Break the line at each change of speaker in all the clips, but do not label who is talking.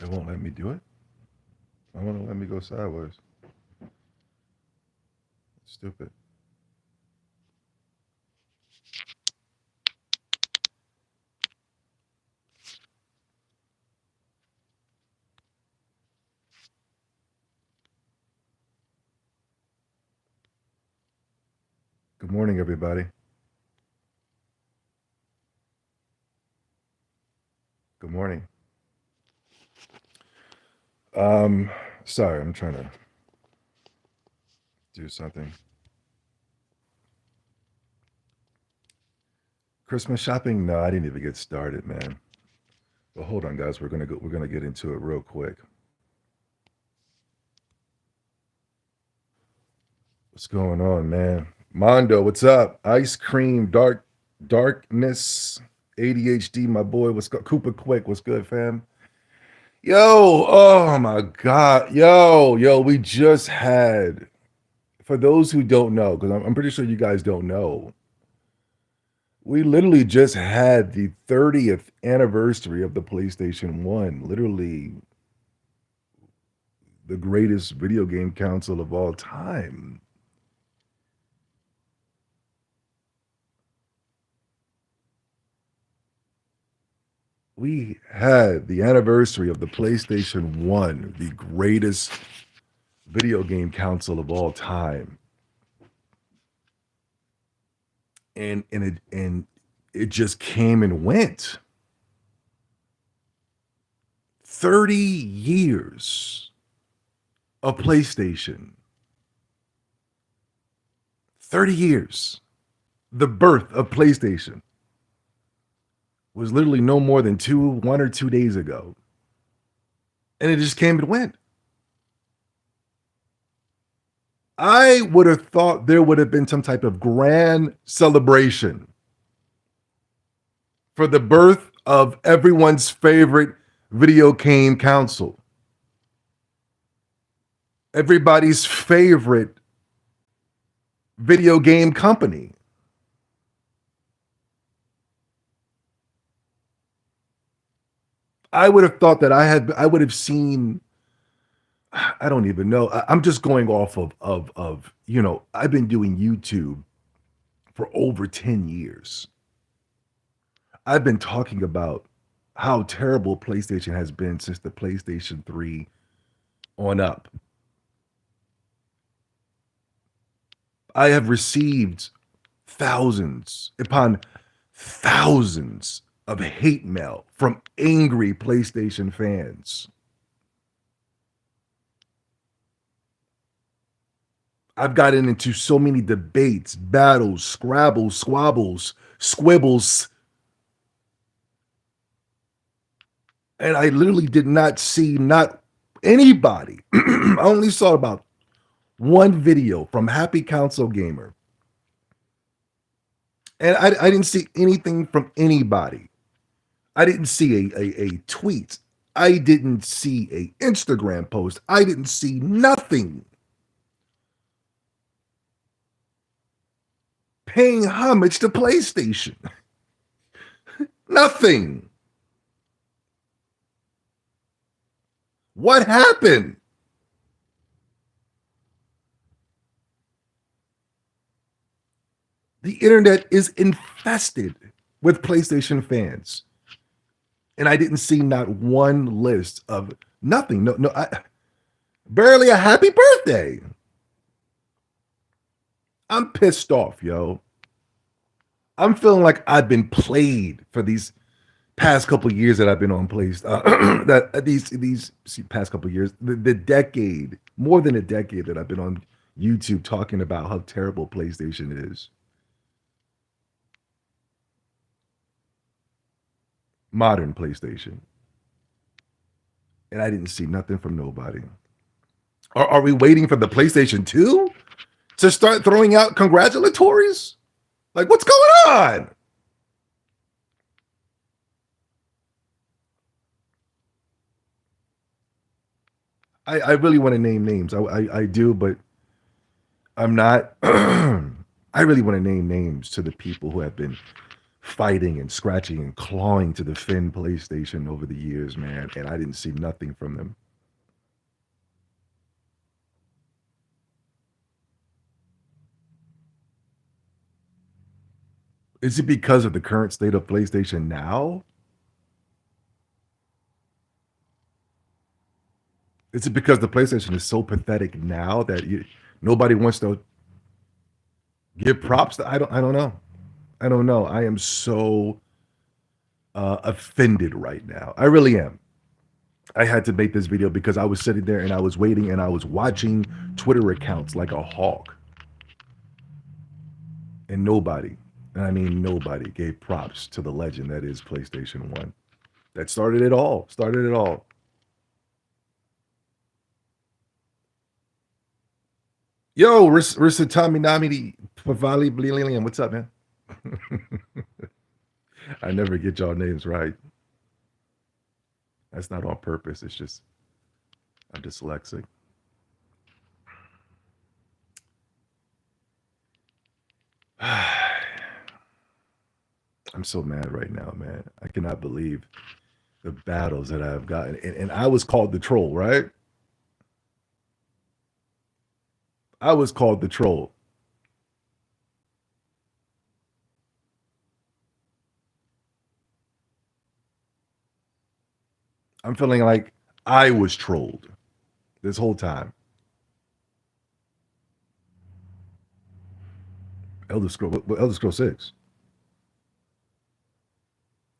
It won't let me do it. I want to let me go sideways. Stupid. Good morning, everybody. Good morning. Um, Sorry, I'm trying to do something. Christmas shopping? No, I didn't even get started, man. But hold on, guys. We're gonna get into it real quick. What's going on, man? Mondo, what's up? Ice cream, darkness, ADHD, my boy. What's good? Cooper Quick, what's good, fam? Yo, oh my God. Yo, we just had, for those who don't know, because I'm pretty sure you guys don't know, we literally just had the 30th anniversary of the PlayStation 1. Literally the greatest video game console of all time. We had the anniversary of the PlayStation 1, the greatest video game console of all time. And it just came and went. 30 years of PlayStation. 30 years. The birth of PlayStation was literally no more than 1 or 2 days ago. And it just came and went. I would have thought there would have been some type of grand celebration for the birth of everyone's favorite video game console. Everybody's favorite video game company. I would have thought that I would have seen, I don't even know. I'm just going off of I've been doing YouTube for over 10 years. I've been talking about how terrible PlayStation has been since the PlayStation 3 on up. I have received thousands upon thousands of hate mail from angry PlayStation fans. I've gotten into so many debates, battles, scrabbles, squabbles, squibbles. And I literally did not see not anybody. I only saw about one video from Happy Console Gamer. And I didn't see anything from anybody. I didn't see a tweet. I didn't see a Instagram post. I didn't see nothing paying homage to PlayStation. Nothing. What happened? The internet is infested with PlayStation fans. And I didn't see not one list of nothing. Barely a happy birthday. I'm pissed off, yo. I'm feeling like I've been played for these past couple of years that I've been on PlayStation. These past couple of years, the decade, more than a decade that I've been on YouTube talking about how terrible PlayStation is. Modern PlayStation. And I didn't see nothing from nobody. Are we waiting for the PlayStation 2 to start throwing out congratulatories? Like, what's going on? I really want to name names. I do, but I'm not. I really want to name names to the people who have been fighting and scratching and clawing to defend PlayStation over the years, man, and I didn't see nothing from them. Is it because of the current state of PlayStation now? Is it because the PlayStation is so pathetic now that nobody wants to give props to? I don't know. I don't know. I am so offended right now. I really am. I had to make this video because I was sitting there and I was waiting and I was watching Twitter accounts like a hawk. And nobody, and I mean nobody, gave props to the legend that is PlayStation 1. That started it all. Started it all. Yo, Risatami Namidi Pavali Blilian, what's up, man? I never get y'all names right. That's not on purpose. It's just I'm dyslexic. I'm so mad right now, man. I cannot believe the battles that I've gotten. And I was called the troll, right? I was called the troll. I'm feeling like I was trolled this whole time. Elder Scroll 6.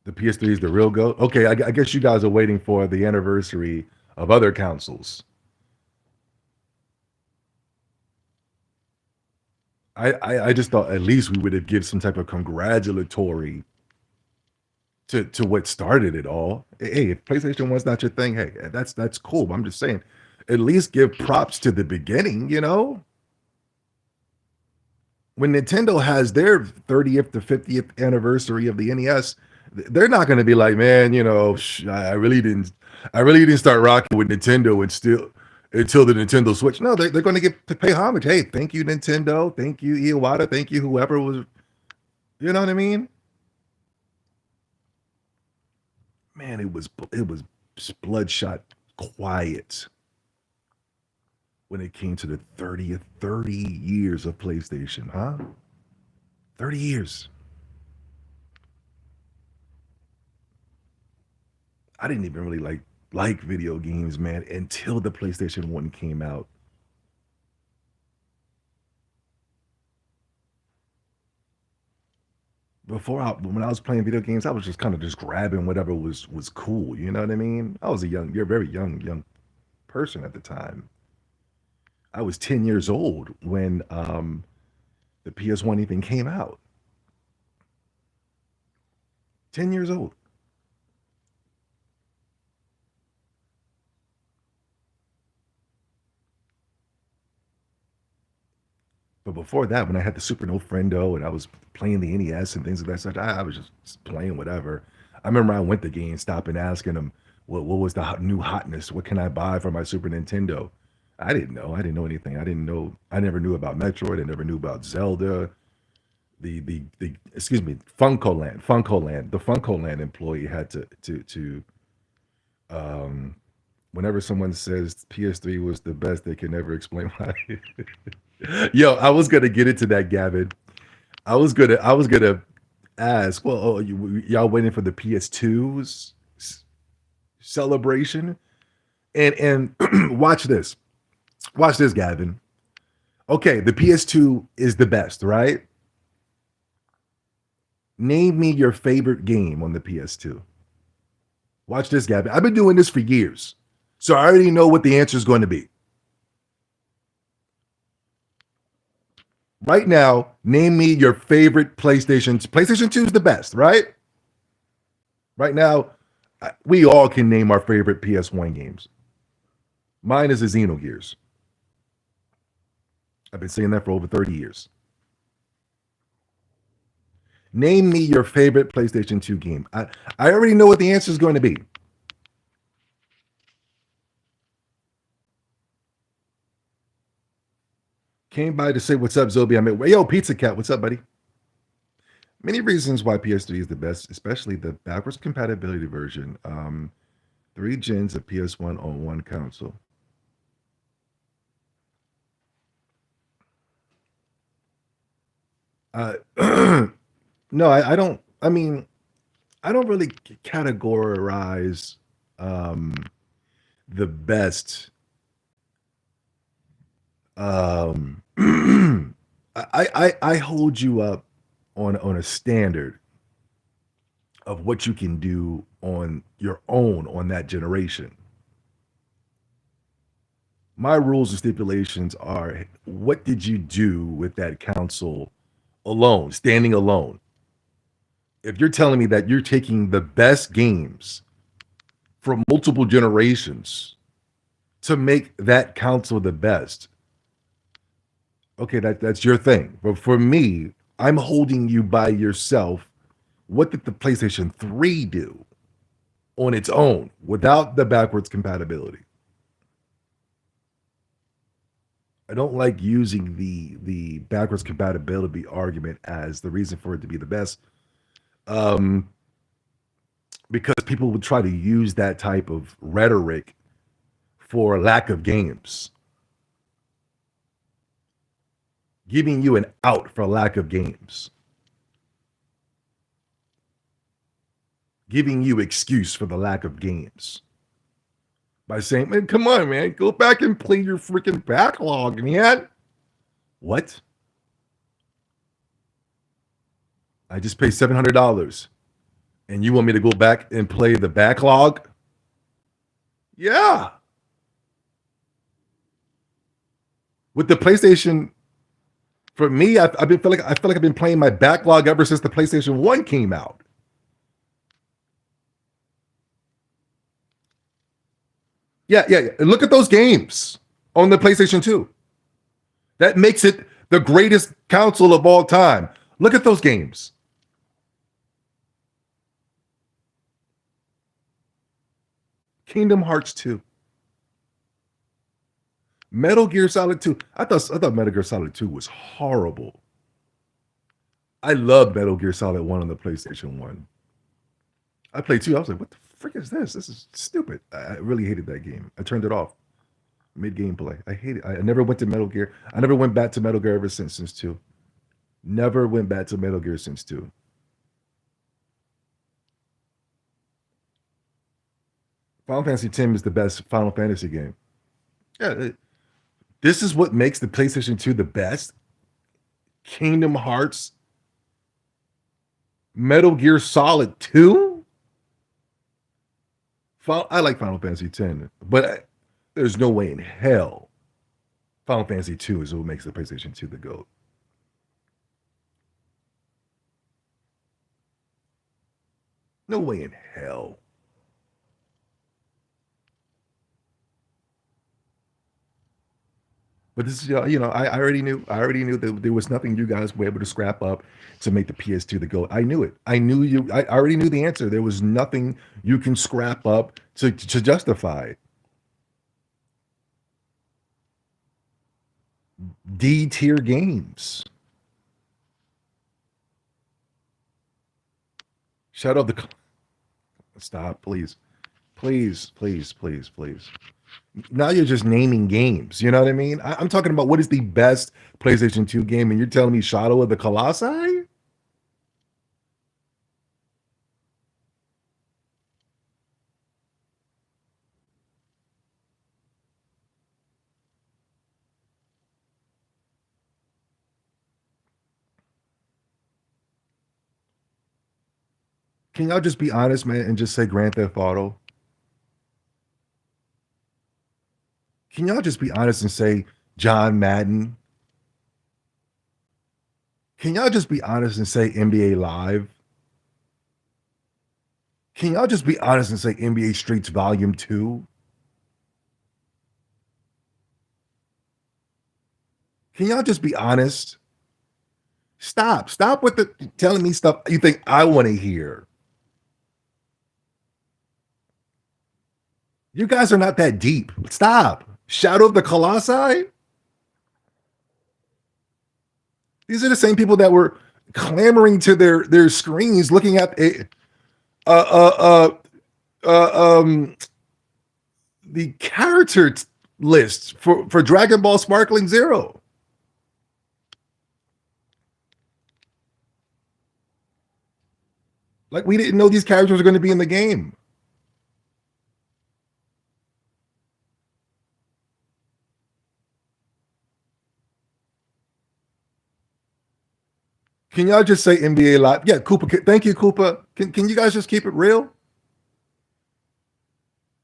The PS3 is the real GOAT. Okay, I guess you guys are waiting for the anniversary of other consoles. I just thought at least we would have given some type of congratulatory to what started it all. Hey, if PlayStation 1's not your thing, hey, that's cool. But I'm just saying, at least give props to the beginning, you know? When Nintendo has their 30th to 50th anniversary of the NES, they're not going to be like, man, you know, I really didn't start rocking with Nintendo and still until the Nintendo Switch. No, they're going to get to pay homage. Hey, thank you, Nintendo. Thank you, Iwata. Thank you, whoever was, you know what I mean? Man, it was bloodshot quiet when it came to the 30 years of PlayStation, huh? 30 years. I didn't even really like video games, man, until the PlayStation 1 came out. When I was playing video games, I was just kind of just grabbing whatever was cool. You know what I mean? You're a very young person at the time. I was 10 years old when the PS1 even came out. 10 years old. But before that, when I had the Super Nintendo and I was playing the NES and things of that such, I was just playing whatever. I remember I went to GameStop and asking them what was the new hotness? What can I buy for my Super Nintendo? I didn't know. I didn't know anything. I didn't know. I never knew about Metroid. I never knew about Zelda. The excuse me, Funko Land. The Funko Land employee had to um whenever someone says PS3 was the best, they can never explain why. Yo, I was gonna get into that, Gavin. I was gonna ask. Well, y'all waiting for the PS2's celebration, and watch this. Watch this, Gavin. Okay, the PS2 is the best, right? Name me your favorite game on the PS2. Watch this, Gavin. I've been doing this for years, so I already know what the answer is going to be. Right now, name me your favorite PlayStation. PlayStation 2 is the best, right? Right now, we all can name our favorite PS1 games. Mine is the Xenogears. I've been saying that for over 30 years. Name me your favorite PlayStation 2 game. I already know what the answer is going to be. Came by to say what's up, Zobi. I'm at, yo, Pizza Cat, what's up, buddy? Many reasons why PS3 is the best, especially the backwards compatibility version. Three gens of PS1 on one console. Uh, no, I don't. I mean, I don't really categorize um, the best. I hold you up on a standard of what you can do on your own on that generation. My rules and stipulations are what did you do with that console alone, standing alone? If you're telling me that you're taking the best games from multiple generations to make that console the best, okay, that's your thing. But for me, I'm holding you by yourself. What did the PlayStation 3 do on its own without the backwards compatibility? I don't like using the backwards compatibility argument as the reason for it to be the best, um, because people would try to use that type of rhetoric for lack of games, giving you an out for lack of games, giving you excuse for the lack of games by saying, "Man, come on, man, go back and play your freaking backlog, man." What? I just paid $700, and you want me to go back and play the backlog? Yeah. With the PlayStation, for me, I've been I feel like I've been playing my backlog ever since the PlayStation 1 came out. Yeah, yeah, yeah. Look at those games on the PlayStation 2. That makes it the greatest console of all time. Look at those games. Kingdom Hearts 2. Metal Gear Solid 2. I thought Metal Gear Solid 2 was horrible. I love Metal Gear Solid 1 on the PlayStation 1. I played 2. I was like, what the frick is this? This is stupid. I really hated that game. I turned it off mid gameplay. I hate it. I never went to Metal Gear. I never went back to Metal Gear ever since 2. Never went back to Metal Gear since 2. Final Fantasy X is the best Final Fantasy game. Yeah, this is what makes the PlayStation 2 the best. Kingdom Hearts, Metal Gear Solid 2. I like Final Fantasy X, but there's no way in hell Final Fantasy 2 is what makes the PlayStation 2 the GOAT. No way in hell. But this is, I already knew. I already knew that there was nothing you guys were able to scrap up to make the PS2 the GOAT. I knew it. I knew you. I already knew the answer. There was nothing you can scrap up to justify it. D tier games. Shut up. Stop, please, please, please, please, please. Now you're just naming games. You know what I mean? I'm talking about what is the best PlayStation 2 game, and you're telling me Shadow of the Colossi? Can y'all just be honest, man, and just say Grand Theft Auto? Can y'all just be honest and say John Madden? Can y'all just be honest and say NBA Live? Can y'all just be honest and say NBA Streets Volume 2? Can y'all just be honest? Stop with the telling me stuff you think I want to hear. You guys are not that deep. Stop. Shadow of the Colossi? These are the same people that were clamoring to their screens, looking at uh, uh, uh, um, the character list for Dragon Ball Sparkling Zero. Like we didn't know these characters were going to be in the game. Can y'all just say NBA Live? Yeah, Koopa. Thank you, Koopa. Can you guys just keep it real?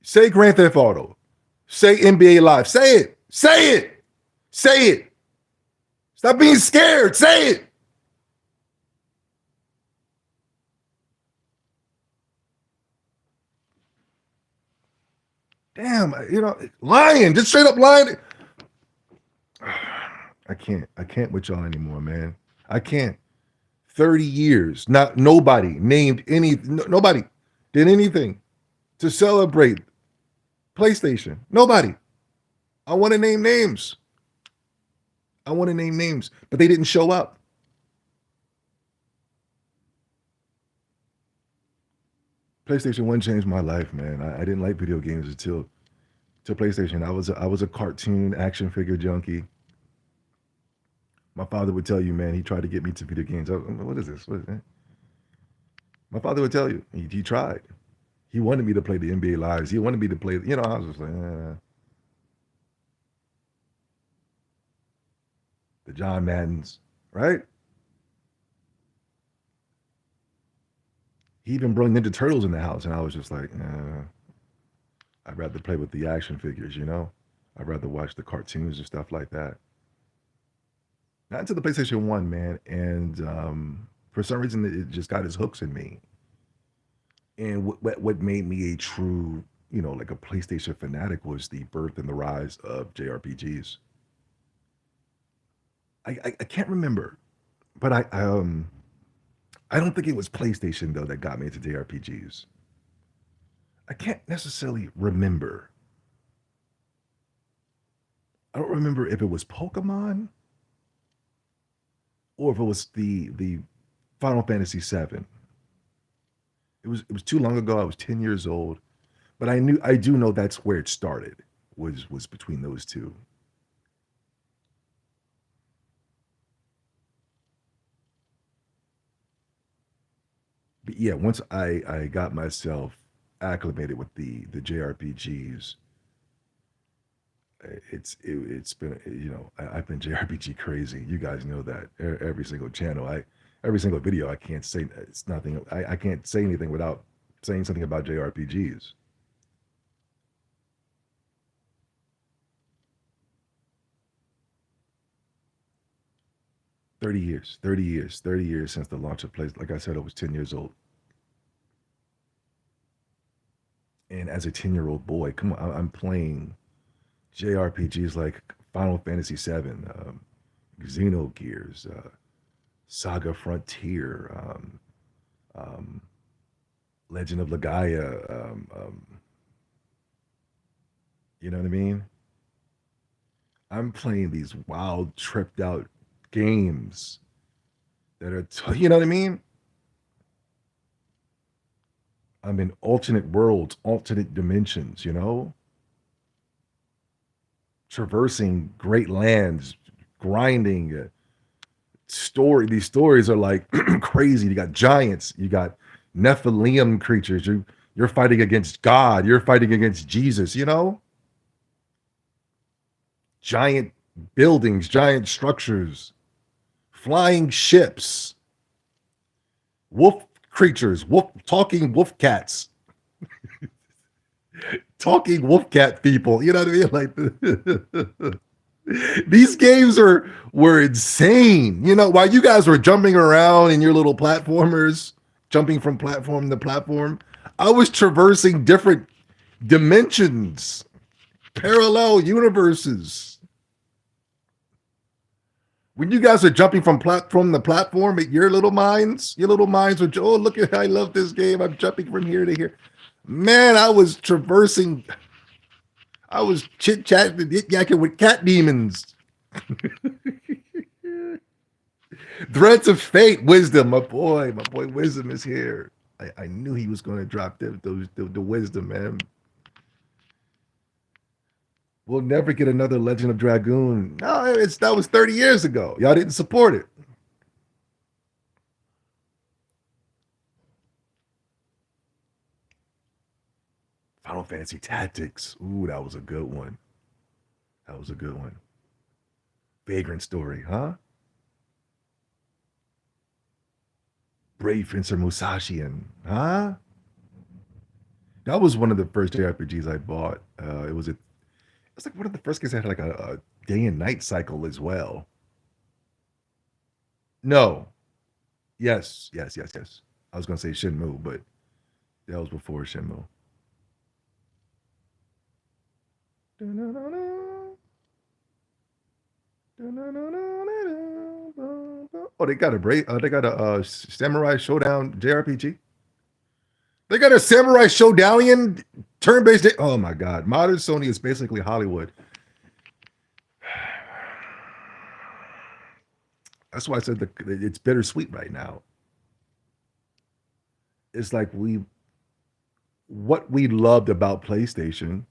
Say Grand Theft Auto. Say NBA Live. Say it. Say it. Say it. Stop being scared. Say it. Damn, lying. Just straight up lying. I can't with y'all anymore, man. I can't. 30 years. Nobody named nobody did anything to celebrate PlayStation. Nobody. I want to name names. But they didn't show up. PlayStation 1 changed my life, man. I didn't like video games until PlayStation. I was a cartoon action figure junkie. My father would tell you, man, he tried to get me to video games. What is this? What is that? My father would tell you, he tried. He wanted me to play the NBA Lives. He wanted me to play, I was just like, the John Maddens, right? He even brought Ninja Turtles in the house, and I was just like, I'd rather play with the action figures, I'd rather watch the cartoons and stuff like that. Not until the PlayStation 1, man. And for some reason, it just got its hooks in me. And what made me a true, like a PlayStation fanatic was the birth and the rise of JRPGs. I can't remember, but I don't think it was PlayStation though that got me into JRPGs. I can't necessarily remember. I don't remember if it was Pokemon or if it was the Final Fantasy VII. It was too long ago. I was 10 years old, but I do know that's where it started. Was between those two. But yeah, once I got myself acclimated with the JRPGs, it's been I've been JRPG crazy. You guys know that. Every single channel, every single video, I can't say it's nothing. I can't say anything without saying something about JRPGs. 30 years, 30 years, 30 years since the launch of Play. Like I said, I was 10 years old. And as a 10-year-old boy, come on, I'm playing JRPGs like Final Fantasy VII, Xenogears, Saga Frontier, um, Legend of Legaia. You know what I mean? I'm playing these wild, tripped out games that are, you know what I mean? I'm in alternate worlds, alternate dimensions, traversing great lands, grinding. These stories are like crazy. You got giants, you got Nephilim creatures. You're fighting against God. You're fighting against Jesus. Giant buildings, giant structures, flying ships, wolf creatures, talking wolf cats, talking wolf cat people. You know what I mean? Like these games were insane. While you guys were jumping around in your little platformers, jumping from platform to platform, I was traversing different dimensions, parallel universes. When you guys are jumping from platform to platform at your little minds were, oh, look at, I love this game. I'm jumping from here to here. Man, I was traversing, I was chit-chatting, yit-yakking with cat demons. Threads of Fate, Wisdom, my boy Wisdom is here. I knew he was going to drop the wisdom, man. We'll never get another Legend of Dragoon. No, that was 30 years ago. Y'all didn't support it. Final Fantasy Tactics. Ooh, that was a good one. That was a good one. Vagrant Story, huh? Brave Fencer Musashian, huh? That was one of the first JRPGs I bought. It's like one of the first games that had like a day and night cycle as well. No, yes. I was gonna say Shenmue, but that was before Shenmue. Oh, they got a Samurai Showdown JRPG. They got a Samurai Showdownian turn-based. Oh my God, modern Sony is basically Hollywood. That's why I said it's bittersweet right now. It's like what we loved about PlayStation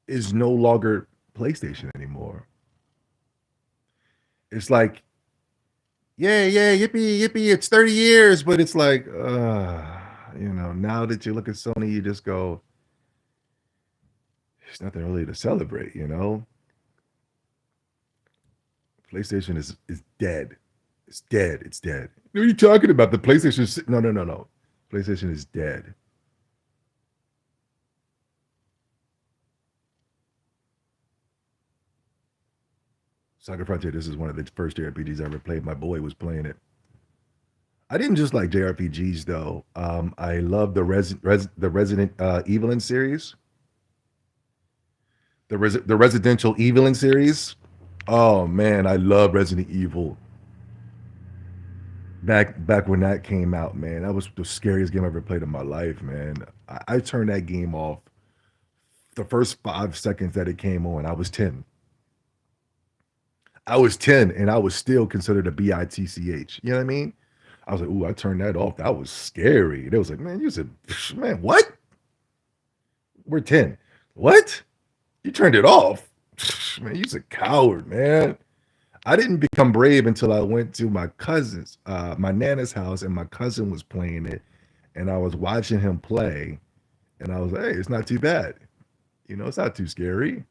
is no longer PlayStation anymore. It's like, yeah, yippee, yippee, it's 30 years, but it's like, now that you look at Sony, you just go, there's nothing really to celebrate, PlayStation is dead. It's dead. It's dead. What are you talking about? The PlayStation? No. PlayStation is dead. Saga Frontier. This is one of the first JRPGs I ever played. My boy was playing it. I didn't just like JRPGs though. I love the Resident Evelyn series, the Residential Evelyn series. Oh man, I love Resident Evil. Back when that came out, man, that was the scariest game I ever played in my life, man. I turned that game off the first 5 seconds that it came on. I was 10. I was 10 and I was still considered a bitch. You know what I mean? I was like, ooh, I turned that off. That was scary. They was like, man, you said, man, what? We're 10. What? You turned it off. Man, you're a coward, man. I didn't become brave until I went to my nana's house, and my cousin was playing it, and I was watching him play, and I was like, hey, it's not too bad. It's not too scary.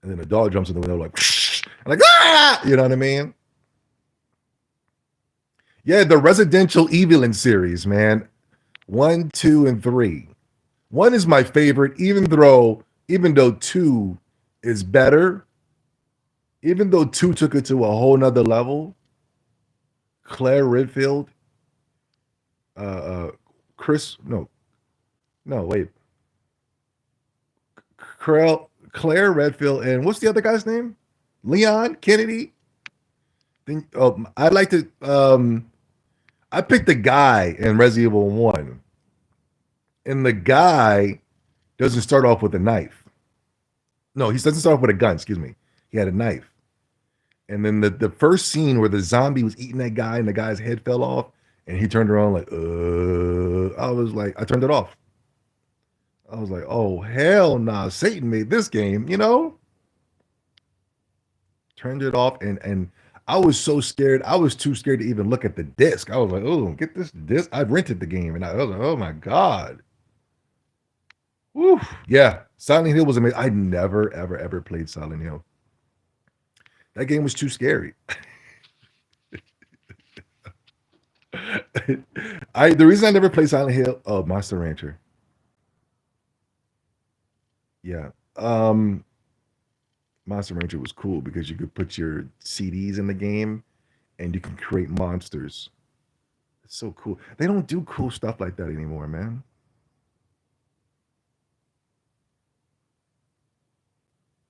And then a dog jumps in the window like, I'm like, ah! You know what I mean? Yeah, the Residential Evelyn series, man. 1, 2, and 3. 1 is my favorite, even though 2 is better. Even though 2 took it to a whole nother level. Claire Redfield, Chris, no, wait, Claire Redfield, and what's the other guy's name? Leon Kennedy. Then, I like to. I picked the guy in Resident Evil 1, and the guy doesn't start off with a knife. No, he doesn't start off with a gun. Excuse me. He had a knife. And then the first scene where the zombie was eating that guy and the guy's head fell off, and he turned around like, I turned it off. I was like, oh hell nah, Satan made this game, Turned it off, and I was so scared. I was too scared to even look at the disc. I was like, oh, get this disc. I rented the game, and I was like, oh my God. Woo. Yeah, Silent Hill was amazing. I never, ever played Silent Hill. That game was too scary. The reason I never played Silent Hill, Monster Rancher. Yeah. Monster Rancher was cool because you could put your CDs in the game and you can create monsters. It's so cool. They don't do cool stuff like that anymore, man.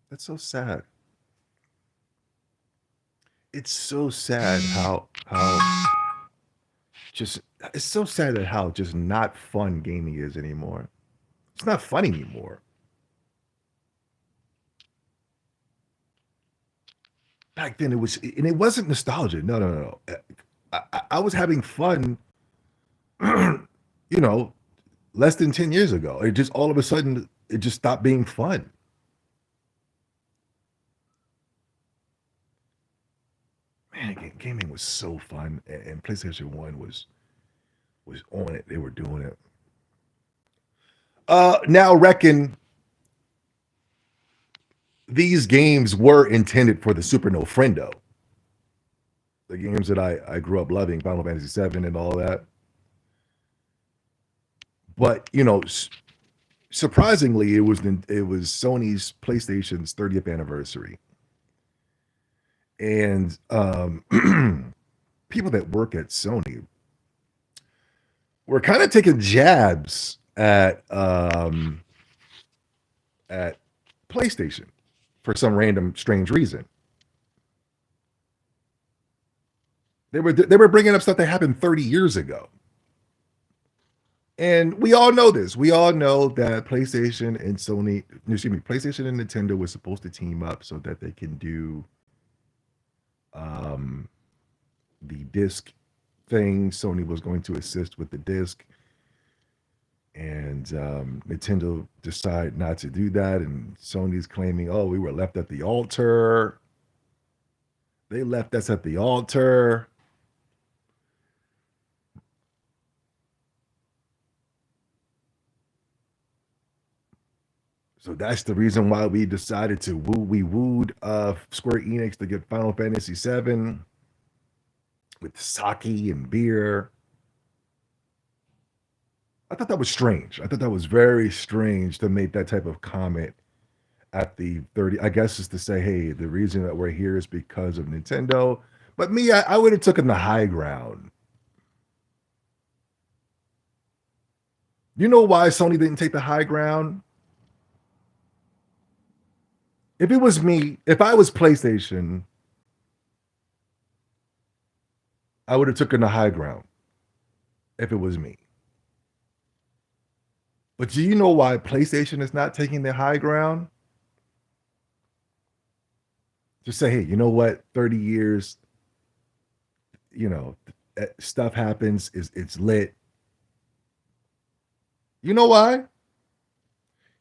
That's so sad. It's so sad just it's so sad at how just not fun gaming is anymore. It's not fun anymore. back then it was, and it wasn't nostalgia. No, no, no. I was having fun, you know, less than 10 years ago. It just all of a sudden it just stopped being fun. Man, gaming was so fun, and PlayStation One was on it. They were doing it. Now reckon these games were intended for the Super Nintendo. The games that I grew up loving, Final Fantasy VII and all that. But surprisingly, it was Sony's PlayStation's 30th anniversary, and people that work at Sony were kind of taking jabs at PlayStation for some random strange reason. They were bringing up stuff that happened 30 years ago. And we all know this. We all know that PlayStation and PlayStation and Nintendo were supposed to team up so that they can do um, the disc thing. Sony was going to assist with the disc, and Nintendo decided not to do that. And Sony's claiming, "Oh, we were left at the altar. They left us at the altar." So that's the reason why we decided to wooed Square Enix to get Final Fantasy VII with sake and beer. I thought that was strange. I thought that was very strange to make that type of comment at the 30. I guess is to say, hey, the reason that we're here is because of Nintendo. But me, I would have taken the high ground. You know why Sony didn't take the high ground? If it was me, if I was PlayStation, I would have taken the high ground if it was me. But do you know why PlayStation is not taking the high ground? Just say, hey, you know what? 30 years, stuff happens, it's lit. You know why?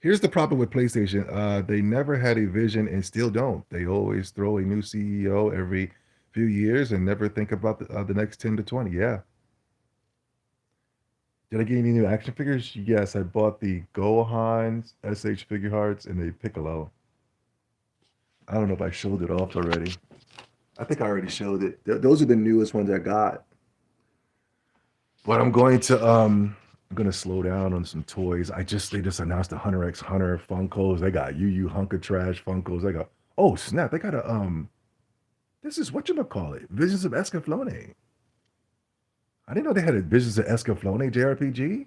Here's the problem with PlayStation. They never had a vision and still don't. They always throw a new CEO every few years and never think about the next 10 to 20. Yeah. Did I get any new action figures? Yes, I bought the Gohan's SH figure hearts and the Piccolo. I don't know if I showed it off already. I think I already showed it. Those are the newest ones I got. But I'm gonna slow down on some toys. They just announced the Hunter x Hunter Funkos. They got Yu Hunker Trash Funkos. They got, oh snap, they got a this is what you call it, Visions of Escaflowne. I didn't know they had a Visions of Escaflowne JRPG.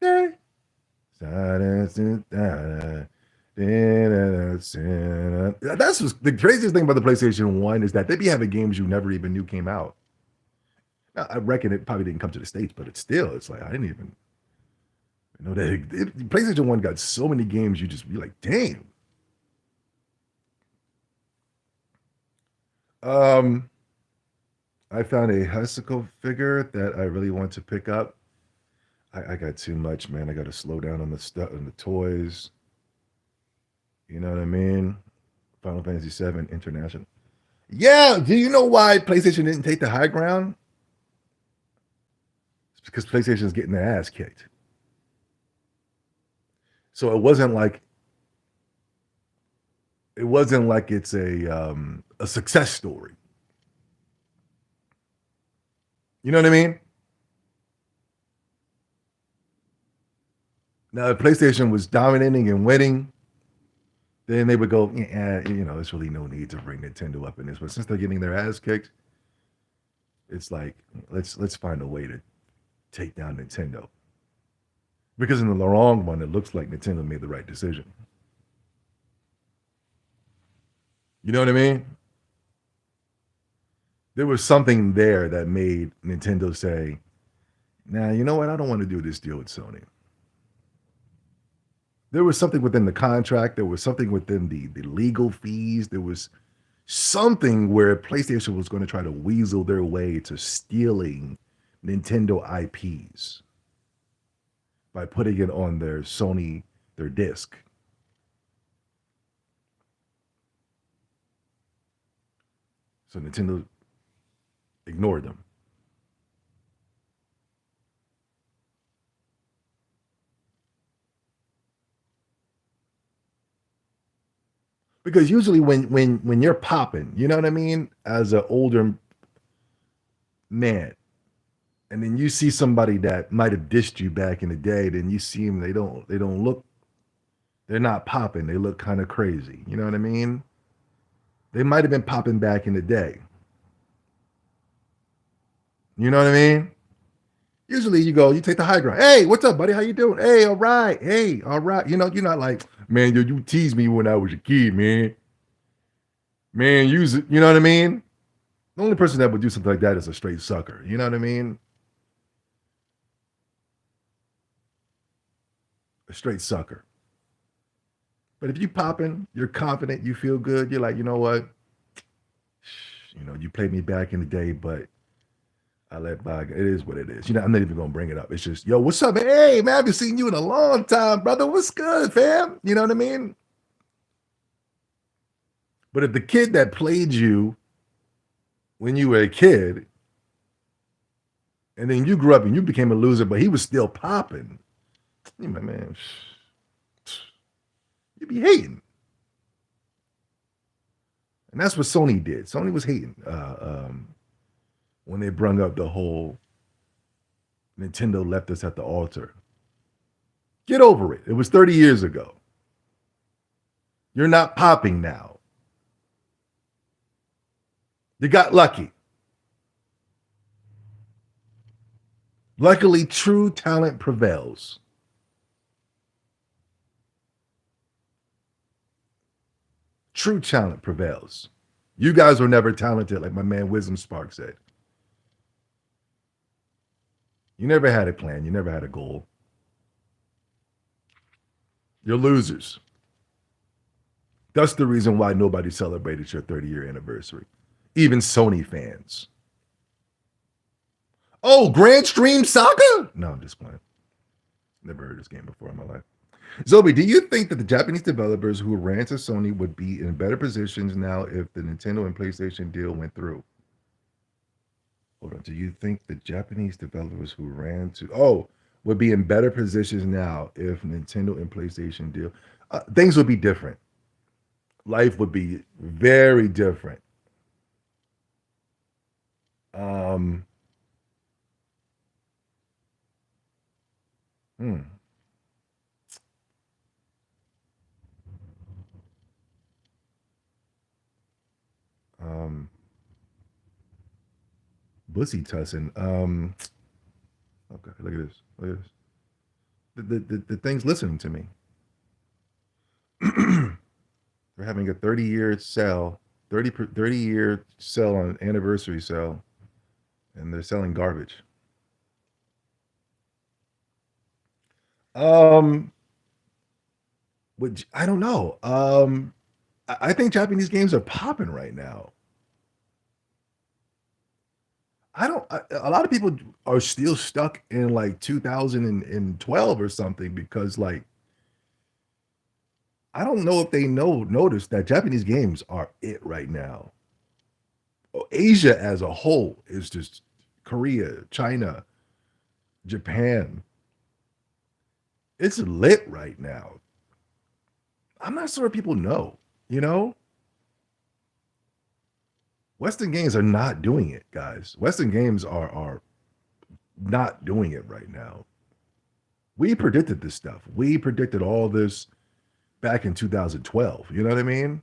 Yeah. That's the craziest thing about the PlayStation 1 is that they be having games you never even knew came out. Now, I reckon it probably didn't come to the States, but it's like I didn't even know that PlayStation 1 got so many games you just be like, damn. I found a Hessical figure that I really want to pick up. I got too much, man. I got to slow down on the stuff and the toys. You know what I mean? Final Fantasy VII International. Yeah. Do you know why PlayStation didn't take the high ground? It's because PlayStation is getting their ass kicked. So it wasn't like it's a success story. You know what I mean? Now, if PlayStation was dominating and winning, then they would go, yeah, there's really no need to bring Nintendo up in this. But since they're getting their ass kicked, it's like let's find a way to take down Nintendo. Because in the long run, it looks like Nintendo made the right decision. You know what I mean? There was something there that made Nintendo say, nah, you know what? I don't want to do this deal with Sony. There was something within the contract. There was something within the legal fees. There was something where PlayStation was going to try to weasel their way to stealing Nintendo IPs by putting it on their disc. So Nintendo ignored them. Because usually when you're popping, you know what I mean, as an older man, and then you see somebody that might have dissed you back in the day, then you see them, they don't look, they're not popping, they look kind of crazy. You know what I mean? They might have been popping back in the day. You know what I mean? Usually you go, you take the high ground. Hey, what's up, buddy? How you doing? Hey, all right. Hey, all right. You know, you're not like, man, you teased me when I was a kid, man. Man, use it. You know what I mean? The only person that would do something like that is a straight sucker. You know what I mean? A straight sucker. But if you popping, you're confident, you feel good, you're like, you know what? You played me back in the day, but I let by. It is what it is. I'm not even gonna bring it up. It's just, yo, what's up? Hey, man, I haven't seen you in a long time, brother. What's good, fam? You know what I mean? But if the kid that played you when you were a kid, and then you grew up and you became a loser, but he was still popping, you my man, you be hating. And that's what Sony did. Sony was hating when they brung up the whole Nintendo left us at the altar. Get over it. It was 30 years ago. You're not popping now. You got lucky. Luckily, true talent prevails. True talent prevails. You guys were never talented, like my man Wisdom Spark said. You never had a plan. You never had a goal. You're losers. That's the reason why nobody celebrated your 30-year anniversary. Even Sony fans. Oh, Grand Stream Soccer? No, I'm just playing. Never heard this game before in my life. Zobi, do you think that the Japanese developers who ran to Sony would be in better positions now if the Nintendo and PlayStation deal went through? Hold on. Do you think the Japanese developers who ran to would be in better positions now if Nintendo and PlayStation deal? Things would be different. Life would be very different. Um, hmm. Um, Bussy Tussin. Okay, look at this. Look at this. The thing's listening to me. They're having a 30-year sale, 30-year sale on anniversary sale, and they're selling garbage. Um, which I don't know. I think Japanese games are popping right now. I don't. A lot of people are still stuck in like 2012 or something because like I don't know if they notice that Japanese games are it right now. Asia as a whole is just Korea, China, Japan. It's lit right now. I'm not sure if people know, you know? Western games are not doing it, guys. Western games are not doing it right now. We predicted this stuff. We predicted all this back in 2012. You know what I mean?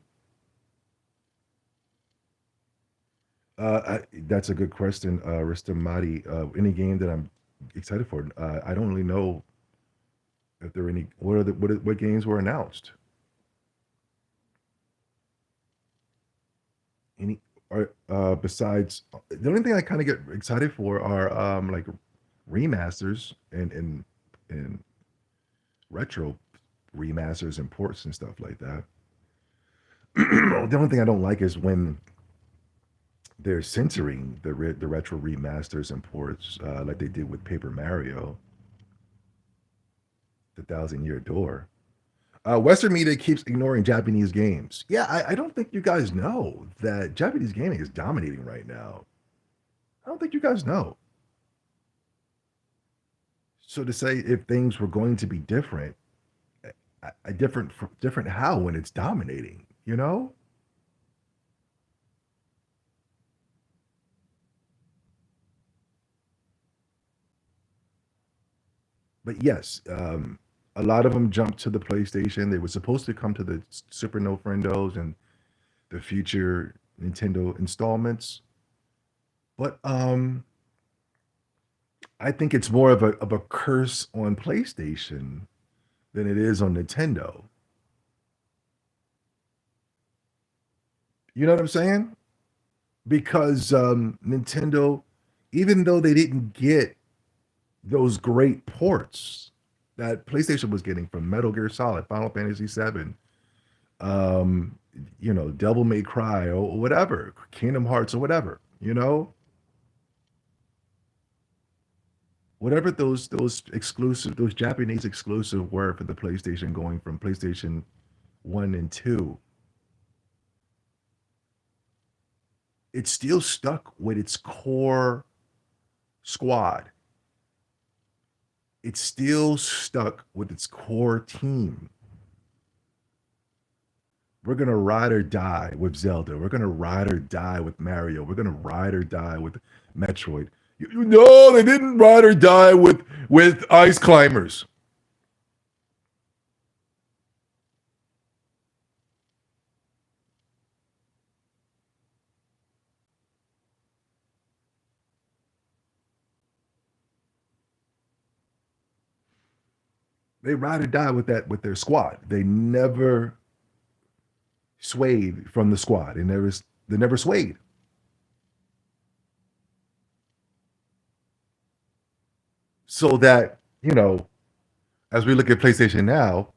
That's a good question, Ristamati. Any game that I'm excited for? I don't really know if there are any. What games were announced? Any or besides the only thing I kind of get excited for are like remasters and retro. remasters and ports and stuff like that. The only thing I don't like is when they're censoring the retro remasters and ports, like they did with Paper Mario, the Thousand Year Door. Western media keeps ignoring Japanese games. Yeah, I don't think you guys know that Japanese gaming is dominating right now. I don't think you guys know. So to say if things were going to be different, a different how when it's dominating, you know? But yes, a lot of them jumped to the PlayStation. They were supposed to come to the Super Nintendo and the future Nintendo installments, but I think it's more of a curse on PlayStation than it is on Nintendo. You know what I'm saying? Because Nintendo, even though they didn't get those great ports that PlayStation was getting from Metal Gear Solid, Final Fantasy VII, um, Devil May Cry or whatever, Kingdom Hearts or whatever, whatever those Japanese exclusive were for the PlayStation, going from PlayStation 1 and 2, it still stuck with its core squad. It's still stuck with its core team. We're gonna ride or die with Zelda. We're gonna ride or die with Mario. We're gonna ride or die with Metroid. No, they didn't ride or die with Ice Climbers. They ride or die with their squad. They never swayed from the squad. They never swayed. So that, as we look at PlayStation now,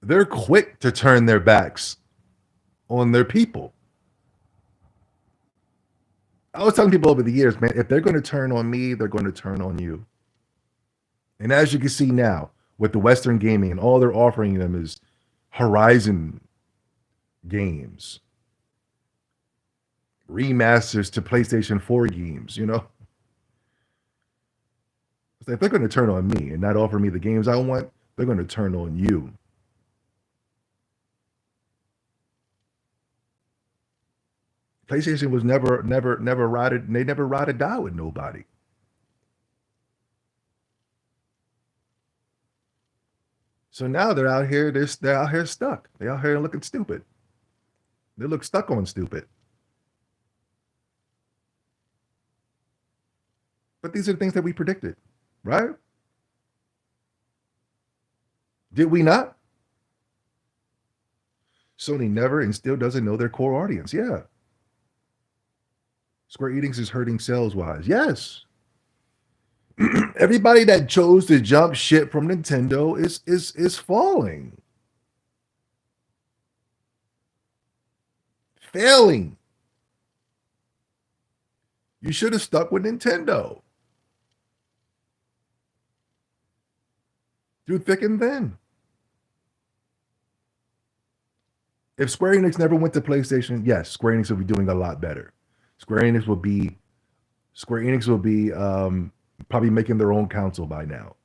they're quick to turn their backs on their people. I was telling people over the years, man, if they're going to turn on me, they're going to turn on you. And as you can see now, with the Western gaming, and all they're offering them is Horizon games, remasters to PlayStation 4 games, If they're going to turn on me and not offer me the games I want, they're going to turn on you. PlayStation was never ride. They never ride or die with nobody. So now they're out here. They're out here stuck. They're out here looking stupid. They look stuck on stupid. But these are the things that we predicted, right? Did we not? Sony never and still doesn't know their core audience. Yeah. Square Enix is hurting sales wise. Yes. Everybody that chose to jump ship from Nintendo is falling, failing. You should have stuck with Nintendo through thick and thin. If Square Enix never went to PlayStation, yes, Square Enix will be doing a lot better. Square Enix will be Square Enix will be probably making their own console by now.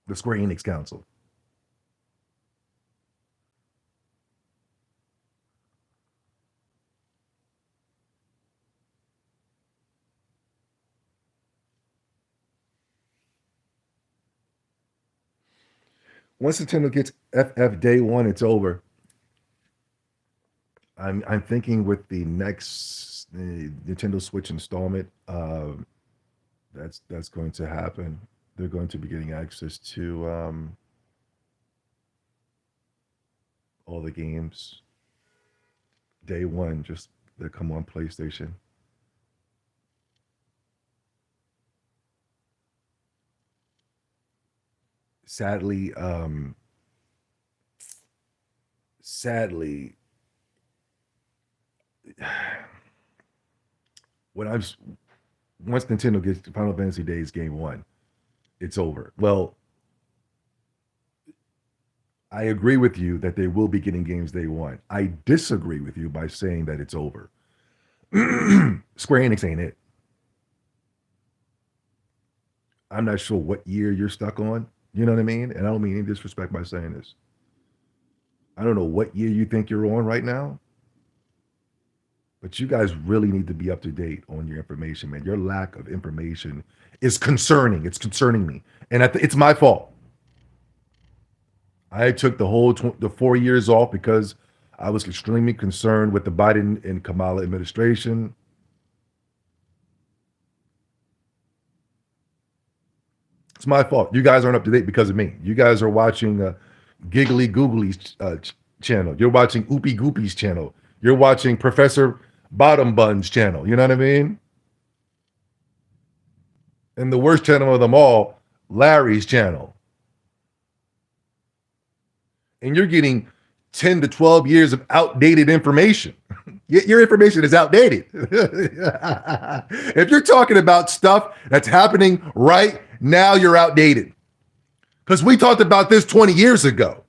The Square Enix console. Once Nintendo gets FF day one, it's over. I'm thinking with the next Nintendo Switch installment, that's going to happen. They're going to be getting access to all the games day one, just that come on PlayStation. sadly, sadly, when I've once Nintendo gets to Final Fantasy Days Game One, it's over. Well, I agree with you that they will be getting games day one. I disagree with you by saying that it's over. Square Enix ain't it. I'm not sure what year you're stuck on. You know what I mean? And I don't mean any disrespect by saying this. I don't know what year you think you're on right now, but you guys really need to be up to date on your information, man. Your lack of information is concerning. It's concerning me, and it's my fault. I took the 4 years off because I was extremely concerned with the Biden and Kamala administration. It's my fault. You guys aren't up to date because of me. You guys are watching Giggly Googly's channel. You're watching Oopie Goopy's channel. You're watching Professor Bottom Bun's channel. You know what I mean? And the worst channel of them all, Larry's channel. And you're getting 10 to 12 years of outdated information. Your information is outdated. If you're talking about stuff that's happening right now, you're outdated. Because we talked about this 20 years ago.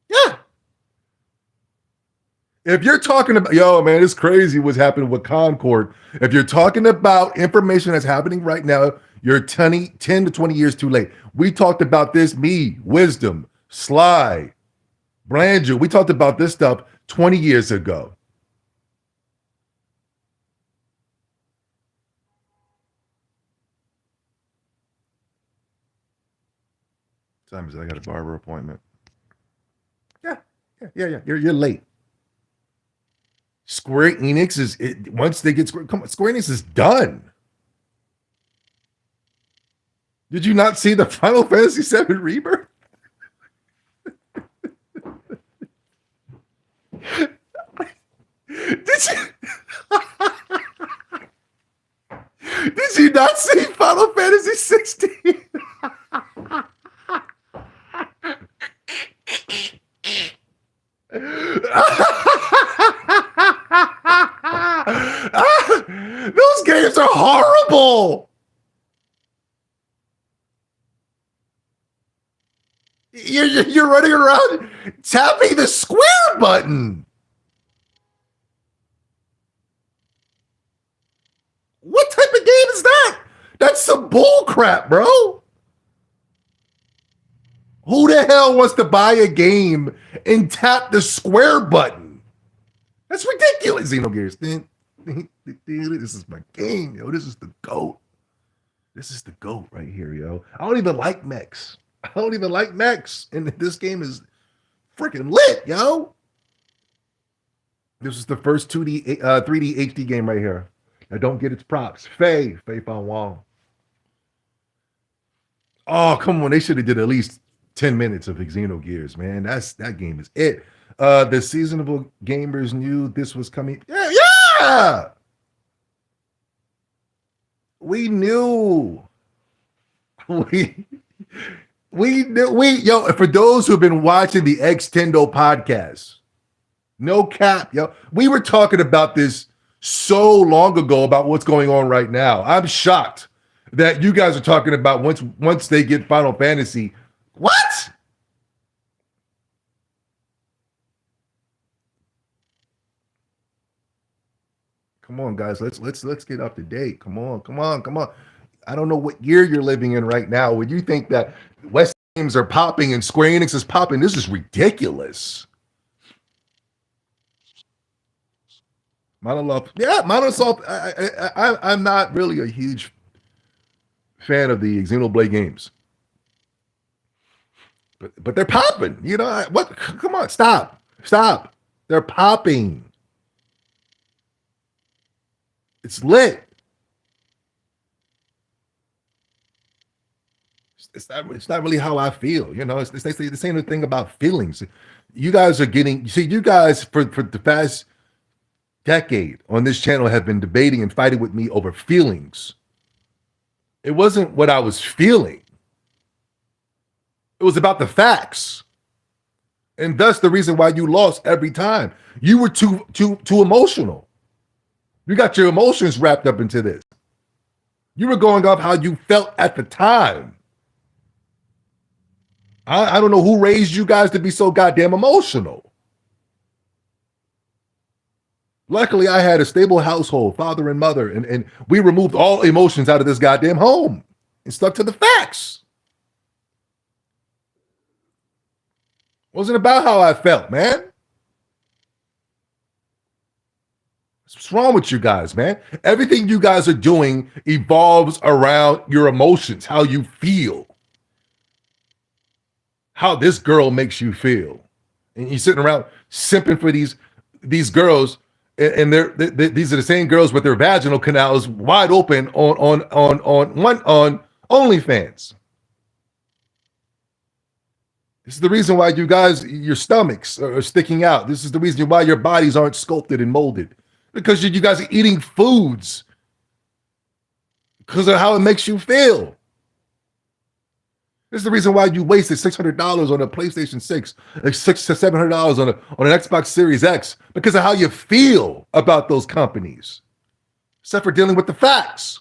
Yeah. If you're talking about, yo, man, it's crazy what's happening with Concord. If you're talking about information that's happening right now, you're 10 to 20 years too late. We talked about this, me, Wisdom, Sly, Branger. We talked about this stuff 20 years ago. Time is it? I got a barber appointment. Yeah. You're late. Square Enix once they get Square Enix is done. Did you not see the Final Fantasy VII Rebirth? Did you not see Final Fantasy 16? Those games are horrible. You're running around tapping the square button. What type of game is that? That's some bull crap, bro. Who the hell wants to buy a game and tap the square button? That's ridiculous, Xenogears. This is my game, yo. This is the GOAT. This is the GOAT right here, yo. I don't even like mechs. And this game is freaking lit, yo. This is the first 3D HD game right here. I don't get its props. Faye Fan Wong. Oh, come on. They should have did at least 10 minutes of Xenogears, man. That game is it. The seasonable gamers knew this was coming. Yeah. We knew. We knew. For those who've been watching the Extendo podcast, no cap, yo. We were talking about this so long ago about what's going on right now. I'm shocked that you guys are talking about once they get Final Fantasy. What? Come on, guys. Let's get up to date. Come on. I don't know what year you're living in right now. When you think that West games are popping and Square Enix is popping, this is ridiculous. Microsoft. I'm not really a huge fan of the Xenoblade games, but they're popping. You know what? Come on, stop. They're popping. It's lit. It's not really how I feel. You know, it's the same thing about feelings. You guys are getting. You guys for the past decade on this channel have been debating and fighting with me over feelings. It wasn't what I was feeling. It was about the facts. And thus the reason why you lost every time. You were too emotional. You got your emotions wrapped up into this. You were going off how you felt at the time. I don't know who raised you guys to be so goddamn emotional. Luckily, I had a stable household, father and mother, and we removed all emotions out of this goddamn home and stuck to the facts. It wasn't about how I felt, man. What's wrong with you guys, man? Everything you guys are doing evolves around your emotions, how you feel, how this girl makes you feel. And you're sitting around simping for these girls, and these are the same girls with their vaginal canals wide open on OnlyFans. This is the reason why you guys, your stomachs are sticking out. This is the reason why your bodies aren't sculpted and molded. Because you guys are eating foods because of how it makes you feel. This is the reason why you wasted $600 on a PlayStation 6, like $600 to $700 on an Xbox Series X, because of how you feel about those companies. Except for dealing with the facts.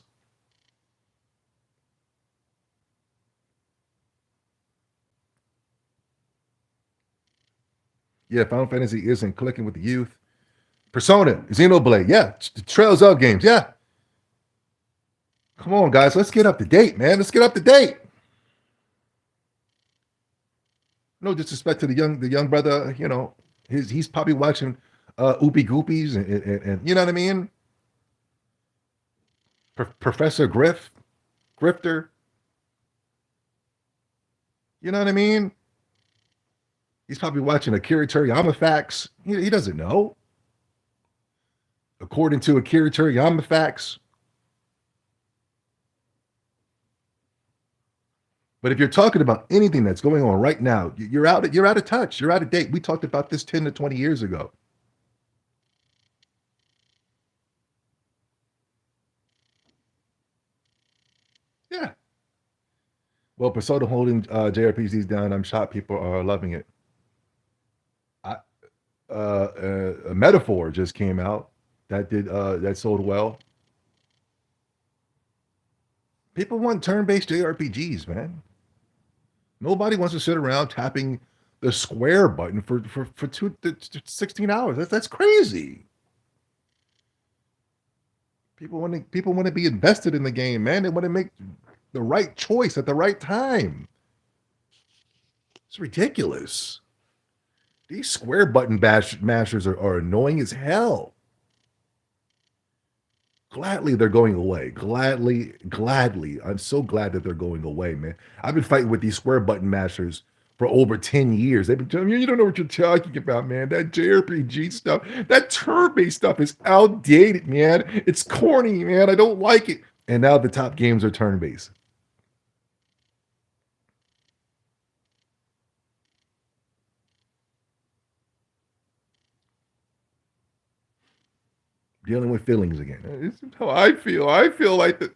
Yeah, Final Fantasy isn't clicking with the youth. Persona, Xenoblade, yeah. Trails of games, yeah. Come on, guys, let's get up to date, man. Let's get up to date. No disrespect to the young brother, you know, he's probably watching Oopie Goopies and you know what I mean? Professor Grifter. You know what I mean? He's probably watching Akira Toriyama facts. He doesn't know. According to Akira Toriyama facts. But if you're talking about anything that's going on right now, you're out of touch. You're out of date. We talked about this 10 to 20 years ago. Yeah. Well, Persona holding JRPGs down. I'm shocked people are loving it. A Metaphor just came out that sold well. People want turn-based JRPGs, man. Nobody wants to sit around tapping the square button for 16 hours. That's crazy. People want to be invested in the game, man. They want to make the right choice at the right time. It's ridiculous. These square button mashers are annoying as hell. Gladly, they're going away. Gladly. I'm so glad that they're going away, man. I've been fighting with these square button mashers for over 10 years. They've been telling me, you don't know what you're talking about, man. That JRPG stuff, that turn-based stuff is outdated, man. It's corny, man. I don't like it. And now the top games are turn-based. Dealing with feelings again. This is how I feel. I feel like the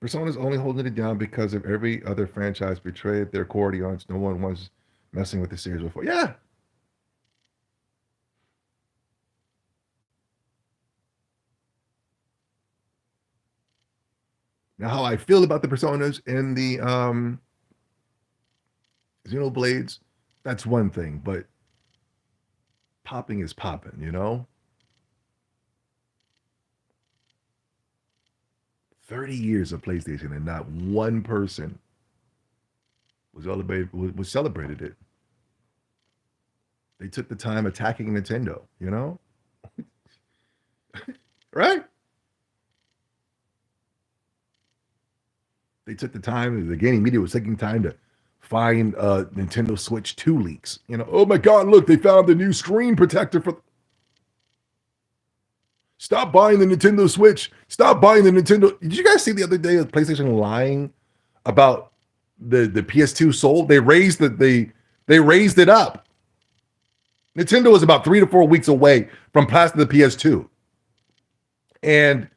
Persona's only holding it down because of every other franchise betrayed their core audience. No one was messing with the series before. Yeah. Now, how I feel about the Personas and the Xenoblades, that's one thing, but popping is popping, you know? 30 years of PlayStation and not one person was celebrated it. They took the time attacking Nintendo, you know? Right? They took the time, the gaming media was taking time to find Nintendo Switch 2 leaks. You know, oh my God, look, they found the new screen protector for. Stop buying the Nintendo Switch. Stop buying the Nintendo. Did you guys see the other day of PlayStation lying about the PS2 sold? They raised it up. Nintendo was about 3 to 4 weeks away from passing the PS2, and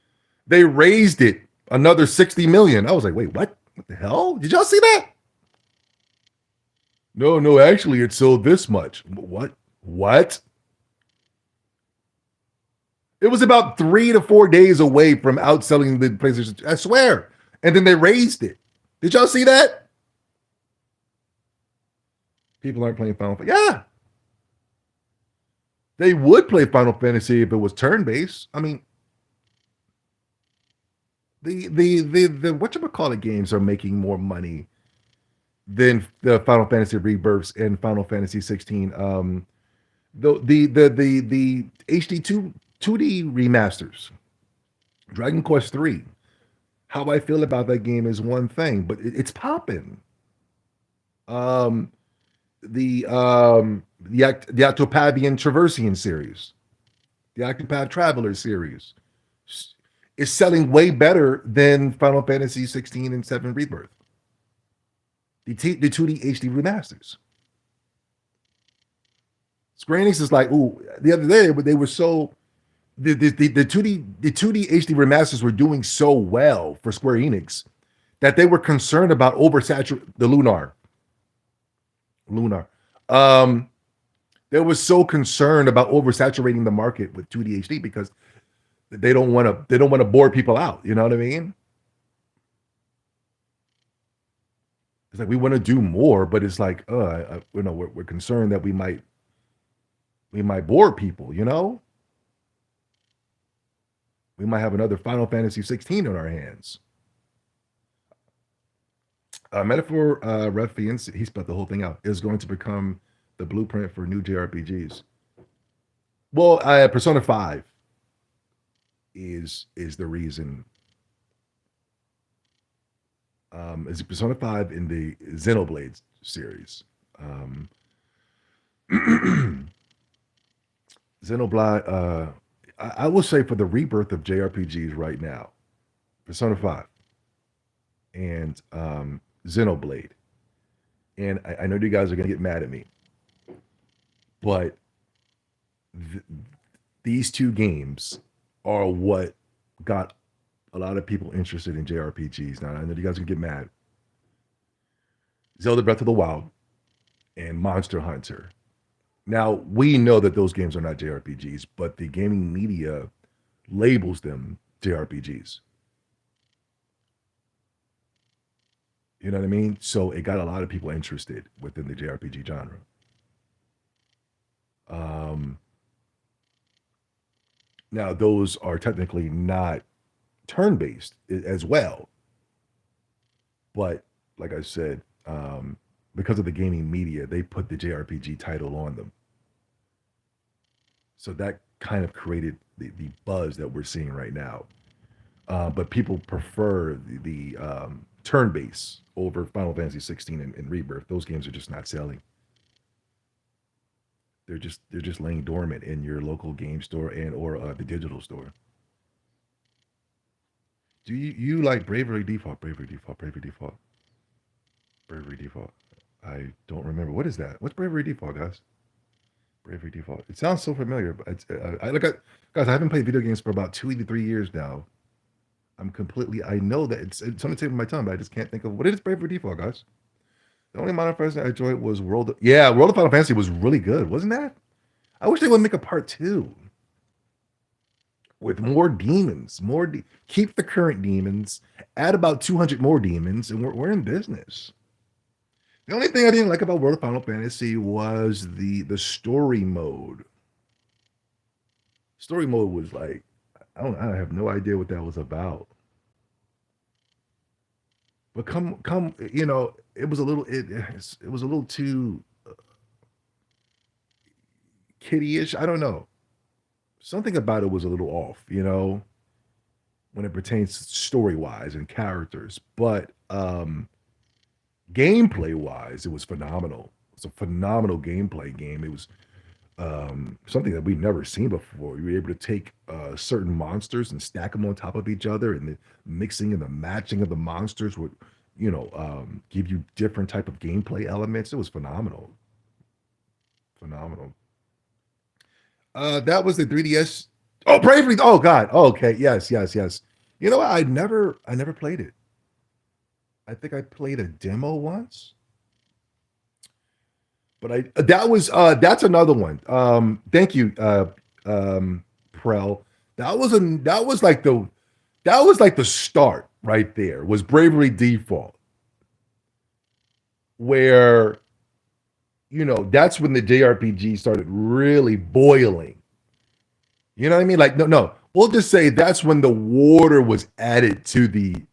they raised it another 60 million. I was like, wait, what? What the hell? Did y'all see that? No, no, actually, it sold this much. What? What? It was about 3 to 4 days away from outselling the PlayStation. I swear. And then they raised it. Did y'all see that? People aren't playing Final Fantasy. Yeah. They would play Final Fantasy if it was turn-based. I mean, the whatchamacallit games are making more money than the Final Fantasy Rebirths and Final Fantasy 16. The HD 2D remasters, Dragon Quest 3. How I feel about that game is one thing, but it's popping. Um, the Octopavian Traversian series, the Octopath Traveler series, is selling way better than Final Fantasy 16 and 7 Rebirth. The 2D HD remasters. Square Enix is like, ooh, the other day, but they were so the 2D HD remasters were doing so well for Square Enix that they were concerned about oversaturating the Lunar. Um, they were so concerned about oversaturating the market with 2D HD because they don't want to bore people out. You know what I mean? It's like we want to do more, but it's like, we're concerned that we might bore people. We might have another Final Fantasy 16 on our hands. Metaphor Refiance, he spelled the whole thing out, is going to become the blueprint for new JRPGs. Well, Persona 5 is the reason. Is Persona 5 in the Xenoblade series. Um, Xenoblade, I will say for the rebirth of JRPGs right now, Persona 5 and Xenoblade. And I know you guys are going to get mad at me, but th- these two games are what got a lot of people interested in JRPGs. Now, I know you guys are going to get mad. Zelda Breath of the Wild and Monster Hunter. Now, we know that those games are not JRPGs, but the gaming media labels them JRPGs. You know what I mean? So it got a lot of people interested within the JRPG genre. Um, Now, those are technically not turn-based as well, but like I said, because of the gaming media, they put the JRPG title on them. So that kind of created the buzz that we're seeing right now. But people prefer the turn-based over Final Fantasy 16 and Rebirth. Those games are just not selling. They're just laying dormant in your local game store and or the digital store. Do you like Bravery Default? Bravery Default. Bravery Default. Bravery Default. I don't remember. What is that? What's Bravery Default, guys? Bravery Default. It sounds so familiar, but I look at guys. I haven't played video games for about 2 to 3 years now. I know that it's on the tip of my tongue, but I just can't think of what is Bravery Default, guys. The only Modern Fantasy I enjoyed was World of Final Fantasy was really good, wasn't that? I wish they would make a part two with more demons, keep the current demons, add about 200 more demons, and we're in business. The only thing I didn't like about World of Final Fantasy was the story mode. Story mode was like, I have no idea what that was about. But it was a little it was a little too kiddie-ish. I don't know. Something about it was a little off, when it pertains story-wise and characters. But gameplay-wise, it was phenomenal. It's a phenomenal gameplay game. It was something that we've never seen before. You were able to take certain monsters and stack them on top of each other, and the mixing and the matching of the monsters would, give you different type of gameplay elements. It was phenomenal, phenomenal. That was the 3DS. Oh, Bravely. Oh God. Oh, okay. Yes, yes, yes. You know what? I never played it. I think I played a demo once, but I that was that's another one. Thank you, Prel. That was like the start right there. Was Bravery Default, where that's when the JRPG started really boiling. You know what I mean? Like, no, no. We'll just say that's when the water was added to the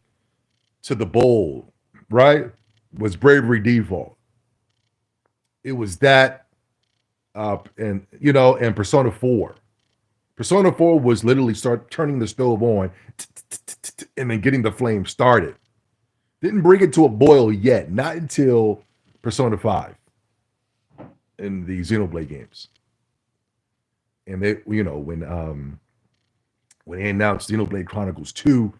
bowl, right? Was Bravery Default. It was that, and Persona 4. Persona 4 was literally start turning the stove on and then getting the flame started. Didn't bring it to a boil yet, not until Persona 5 in the Xenoblade games. And they, when they announced Xenoblade Chronicles 2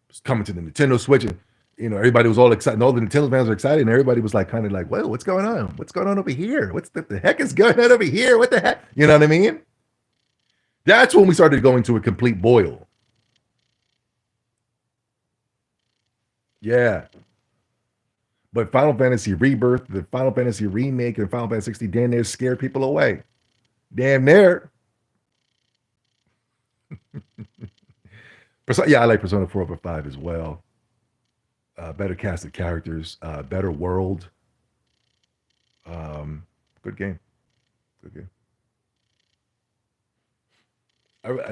was coming to the Nintendo Switch, and everybody was all excited, and all the Nintendo fans were excited, and everybody was like kind of like, "Well, what's going on? What's going on over here? What's the heck is going on over here? What the heck?" You know what I mean? That's when we started going to a complete boil. Yeah. But Final Fantasy Rebirth, the Final Fantasy remake, and Final Fantasy 60 damn near scared people away. Damn near. Yeah, I like Persona 4 over 5 as well. Better casted characters, better world. Um, Good game. Good game.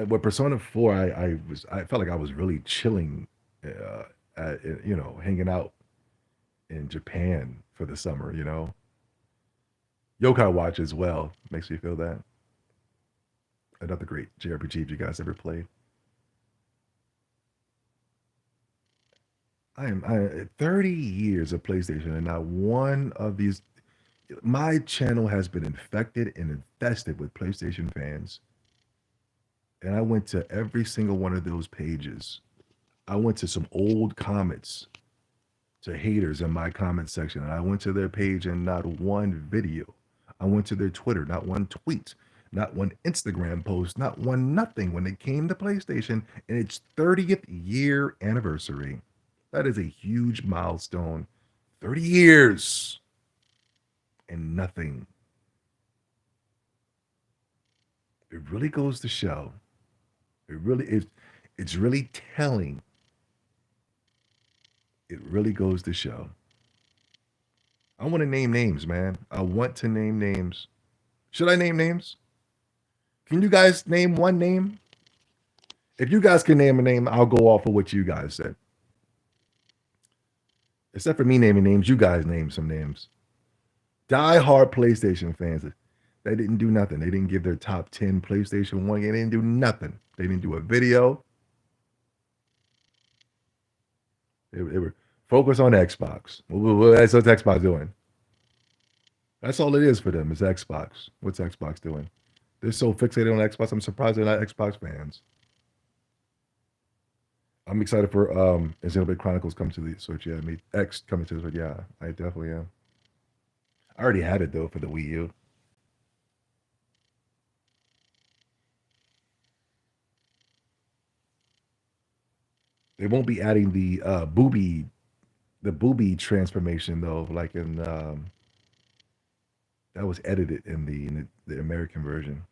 With Persona 4, I felt like I was really chilling, hanging out in Japan for the summer. Yokai Watch as well makes me feel that. Another great JRPG if you guys ever played. I 30 years of PlayStation, and not one of these. My channel has been infected and infested with PlayStation fans, and I went to every single one of those pages. I went to some old comments to haters in my comment section, and I went to their page and not one video. I went to their Twitter, not one tweet, not one Instagram post, not one nothing when it came to PlayStation and its 30th year anniversary. That is a huge milestone. 30 years and nothing. It really goes to show. It really is. It's really telling. It really goes to show. I want to name names, man. I want to name names. Should I name names? Can you guys name one name? If you guys can name a name, I'll go off of what you guys said. Except for me naming names, you guys name some names. Die hard PlayStation fans. They didn't do nothing. They didn't give their top 10 PlayStation 1 game. They didn't do nothing. They didn't do a video. They were focused on Xbox. That's what Xbox doing. That's all it is for them is Xbox. What's Xbox doing? They're so fixated on Xbox. I'm surprised they're not Xbox fans. I'm excited for Xenoblade Chronicles coming to the Switch. Yeah, me X coming to the Switch. Yeah, I definitely am. I already had it though for the Wii U. They won't be adding the booby transformation though, like in that was edited in the American version.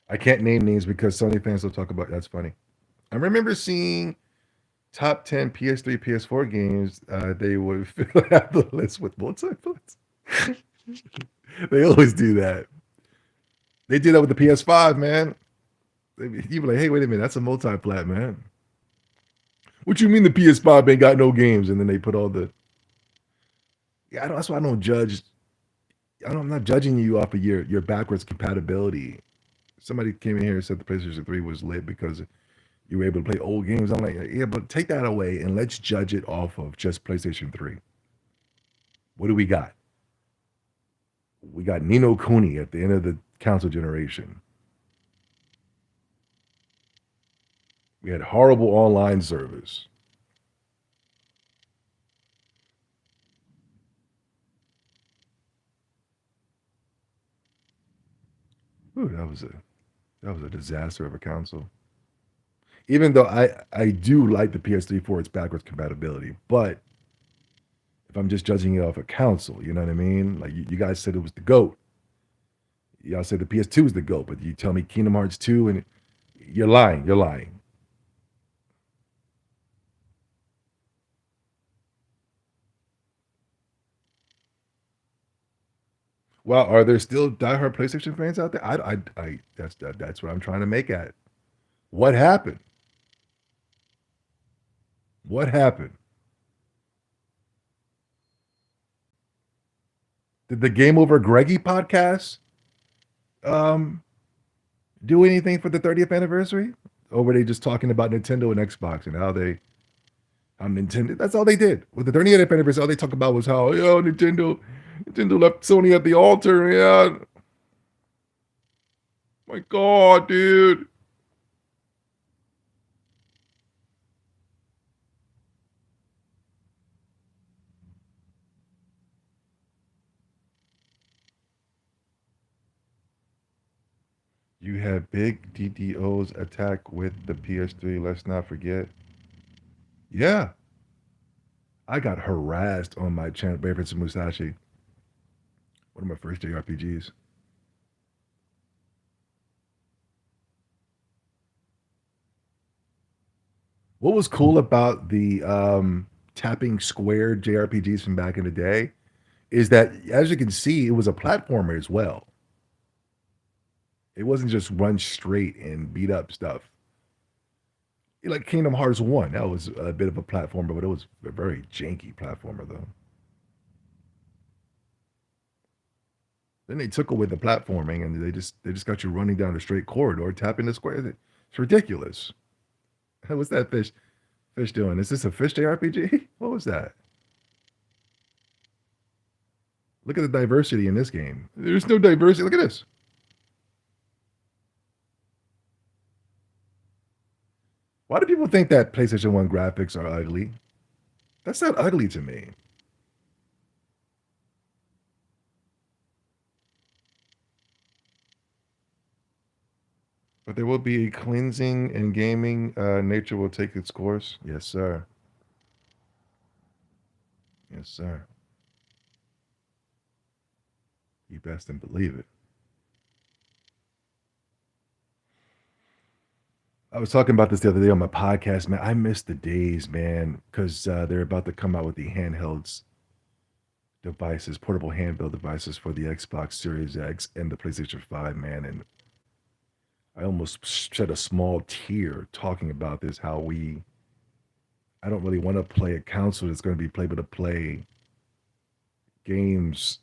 I can't name names because Sony fans will talk about. That's funny. I remember seeing top 10 PS3, PS4 games. They would have the list with multiples. They always do that. They did that with the PS5, man. You be like, hey, wait a minute, that's a multi-plat, man. What you mean the PS5 ain't got no games? And then they put all the. Yeah, that's why I don't judge. I'm not judging you off of your backwards compatibility. Somebody came in here and said the PlayStation 3 was lit because you were able to play old games. I'm like, yeah, but take that away and let's judge it off of just PlayStation 3. What do we got? We got Nino Kuni at the end of the console generation. We had horrible online service. Ooh, that was a disaster of a console. Even though I do like the PS3 for its backwards compatibility, but if I'm just judging it off a console, you know what I mean? Like you guys said it was the GOAT. Y'all said the PS2 is the GOAT, but you tell me Kingdom Hearts 2 and you're lying. You're lying. Well, are there still diehard PlayStation fans out there? That's what I'm trying to make at. What happened? What happened? Did the Game Over Greggy podcast um do anything for the 30th anniversary? Or were they just talking about Nintendo and Xbox and how Nintendo? That's all they did. With the 30th anniversary, all they talked about was how Nintendo left Sony at the altar. Yeah, my God, dude. You have big DDO's attack with the PS3. Let's not forget. Yeah, I got harassed on my channel, Bear Musashi, one of my first JRPGs. What was cool about the tapping square JRPGs from back in the day is that, as you can see, it was a platformer as well. It wasn't just run straight and beat up stuff. Like Kingdom Hearts 1, that was a bit of a platformer, but it was a very janky platformer, though. Then they took away the platforming and they just got you running down a straight corridor, tapping the squares. It's ridiculous. What's that fish doing? Is this a fish JRPG? What was that? Look at the diversity in this game. There's no diversity. Look at this. Why do people think that PlayStation 1 graphics are ugly? That's not ugly to me. But there will be a cleansing in gaming. Nature will take its course. Yes, sir. Yes, sir. You best and believe it. I was talking about this the other day on my podcast, man. I miss the days, man, because they're about to come out with the handhelds devices, portable handheld devices for the Xbox Series X and the PlayStation 5, man. And I almost shed a small tear talking about this, how I don't really want to play a console that's going to be able to play games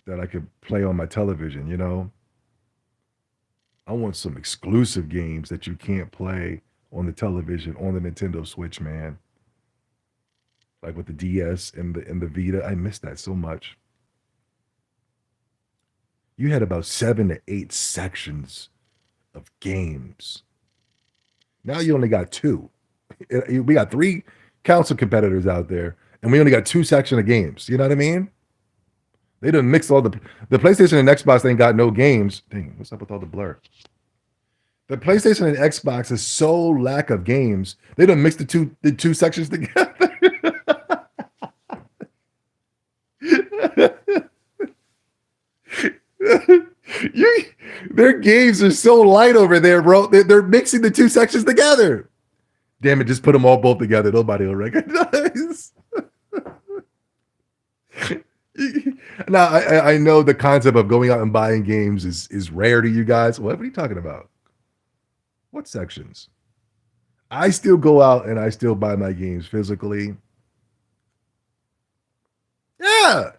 that I could play on my television, you know? I want some exclusive games that you can't play on the television, on the Nintendo Switch, man. Like with the DS and the Vita. I miss that so much. You had about 7 to 8 sections of games. Now you only got two. We got three console competitors out there, and we only got 2 sections of games. You know what I mean? They done mixed all the PlayStation and Xbox ain't got no games. Dang, what's up with all the blur? The PlayStation and Xbox is so lack of games. They done mix the two sections together. you, their games are so light over there, bro. They're mixing the 2 sections together. Damn it, just put them all both together. Nobody will recognize. Now I know the concept of going out and buying games is rare to you guys. What are you talking about? What sections? I still go out and I still buy my games physically. Yeah.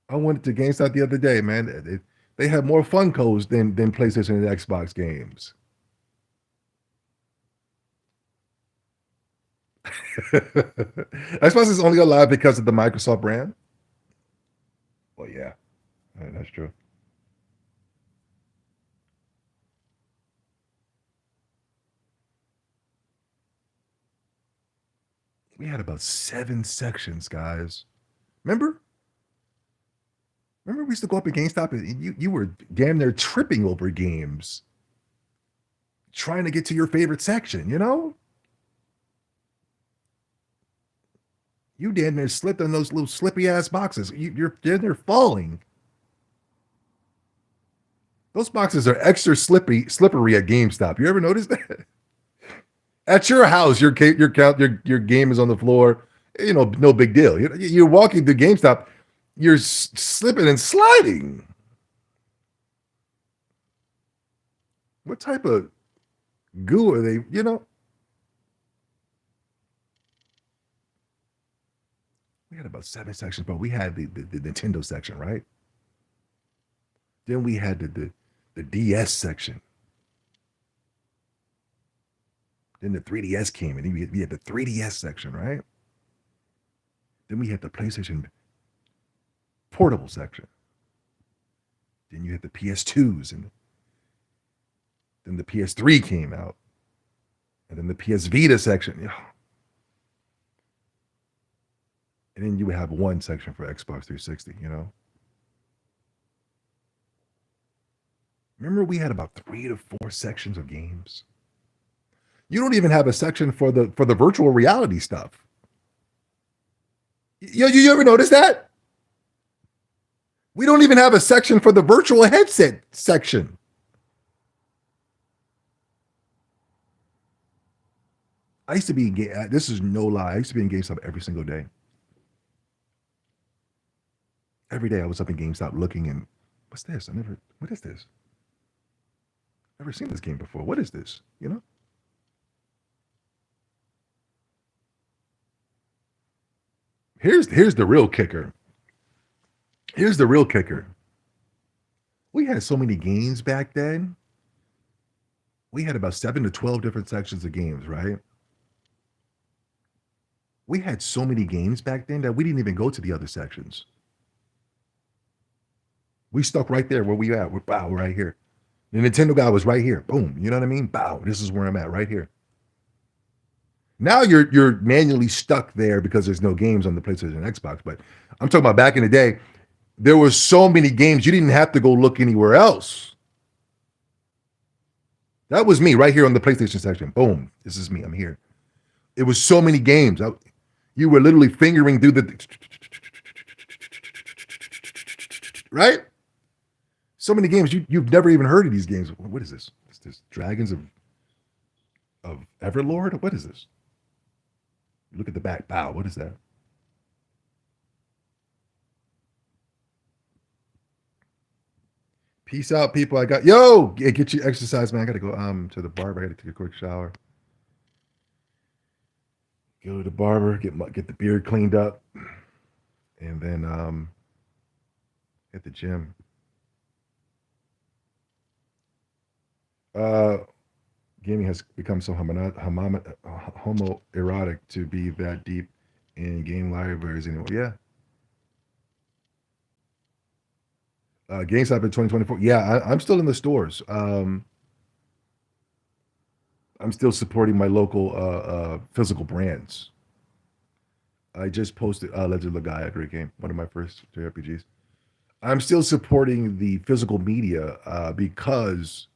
I went to GameStop the other day, man. They have more fun codes than PlayStation and Xbox games. Xbox is only alive because of the Microsoft brand. Well, yeah, that's true. We had about 7 sections, guys. Remember? Remember we used to go up at GameStop and you were damn near tripping over games, trying to get to your favorite section, you know? You damn near slipped on those little slippy ass boxes. You're damn near falling. Those boxes are extra slippery at GameStop. You ever notice that? At your house, your game is on the floor. You know, no big deal. You're walking to GameStop, you're slipping and sliding. What type of goo are they? You know, we had about 7 sections, but we had the Nintendo section, right? Then we had the DS section. Then the 3DS came, and we had the 3DS section, right? Then we had the PlayStation portable section. Then you had the PS2s, and then the PS3 came out, and then the PS Vita section. And then you would have one section for Xbox 360, you know? Remember we had about 3 to 4 sections of games? You don't even have a section for the virtual reality stuff. You ever notice that? We don't even have a section for the virtual headset section. I used to be in this is no lie. I used to be in GameStop every single day. Every day I was up in GameStop looking and what's this? What is this? Never seen this game before. What is this? You know? Here's the real kicker. Here's the real kicker. We had so many games back then. We had about 7 to 12 different sections of games, right? We had so many games back then that we didn't even go to the other sections. We stuck right there where we at. We're right here. The Nintendo guy was right here. Boom. You know what I mean? Bow. This is where I'm at, right here. Now you're manually stuck there because there's no games on the PlayStation and Xbox. But I'm talking about back in the day, there were so many games you didn't have to go look anywhere else. That was me right here on the PlayStation section. Boom. This is me. I'm here. It was so many games. You were literally fingering through the right? So many games. You've never even heard of these games. What is this? Is this Dragons of Everlord? What is this? Look at the back. Bow. What is that? Peace out, people. Get you exercise, man. I gotta go to the barber. I gotta take a quick shower. Go to the barber, get the beard cleaned up, and then hit the gym. Gaming has become so homoerotic to be that deep in game libraries anymore. Yeah. GameStop in 2024. Yeah, I'm still in the stores. I'm still supporting my local physical brands. I just posted Legend of Gaia, a great game, one of my first JRPGs. I'm still supporting the physical media because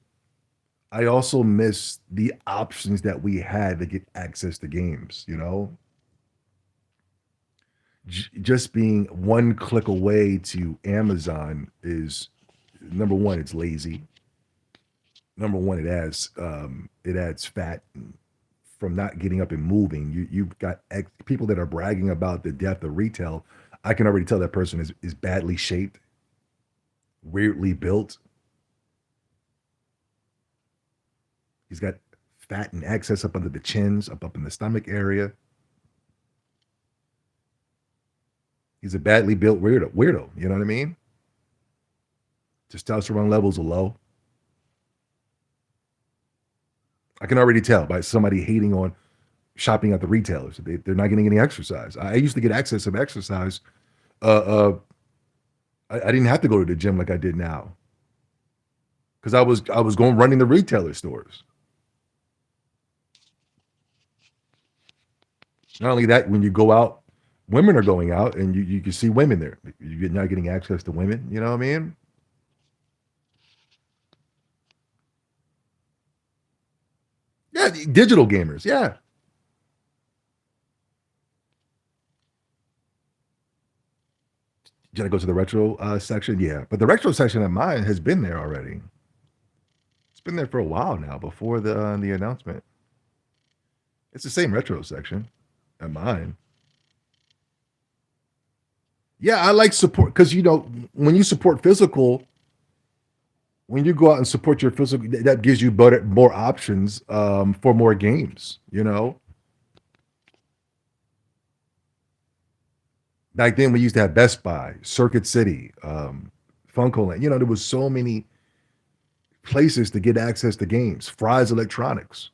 I also miss the options that we had to get access to games, you know? Just being one click away to Amazon is number one, it's lazy. Number one, it adds fat from not getting up and moving. You've got people that are bragging about the depth of retail. I can already tell that person is badly shaped, weirdly built. He's got fat and excess up under the chins, up in the stomach area. He's a badly built weirdo. You know what I mean? Testosterone levels are low. I can already tell by somebody hating on shopping at the retailers. They're not getting any exercise. I used to get access of exercise. I didn't have to go to the gym like I did now because I was going running the retailer stores. Not only that, when you go out women are going out, and you can see women there. You're not getting access to women. You know what I mean? Yeah, digital gamers. Yeah. Did I go to the retro section? Yeah, but the retro section of mine has been there already. It's been there for a while now. Before the announcement, it's the same retro section at mine. Yeah, I like support because when you support physical, when you go out and support your physical, that gives you better, more options for more games. Back then we used to have Best Buy, Circuit City, Funko Land. There was so many places to get access to games. Fry's Electronics,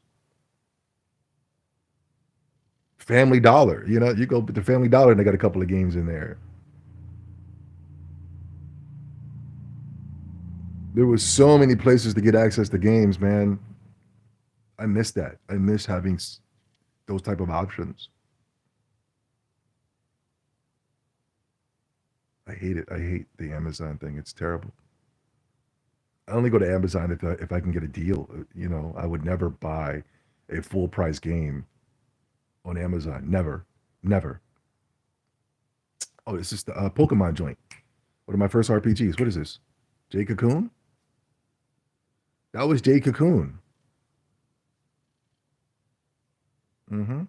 Family Dollar. You go to Family Dollar and they got a couple of games in there. There was so many places to get access to games, man. I miss that. I miss having those type of options. I hate it. I hate the Amazon thing. It's terrible. I only go to Amazon if I can get a deal. I would never buy a full price game on Amazon. Never, never. Oh, this is the Pokemon joint. One of my first RPGs. What is this? Jay Cocoon? That was Jay Cocoon. Mm-hmm.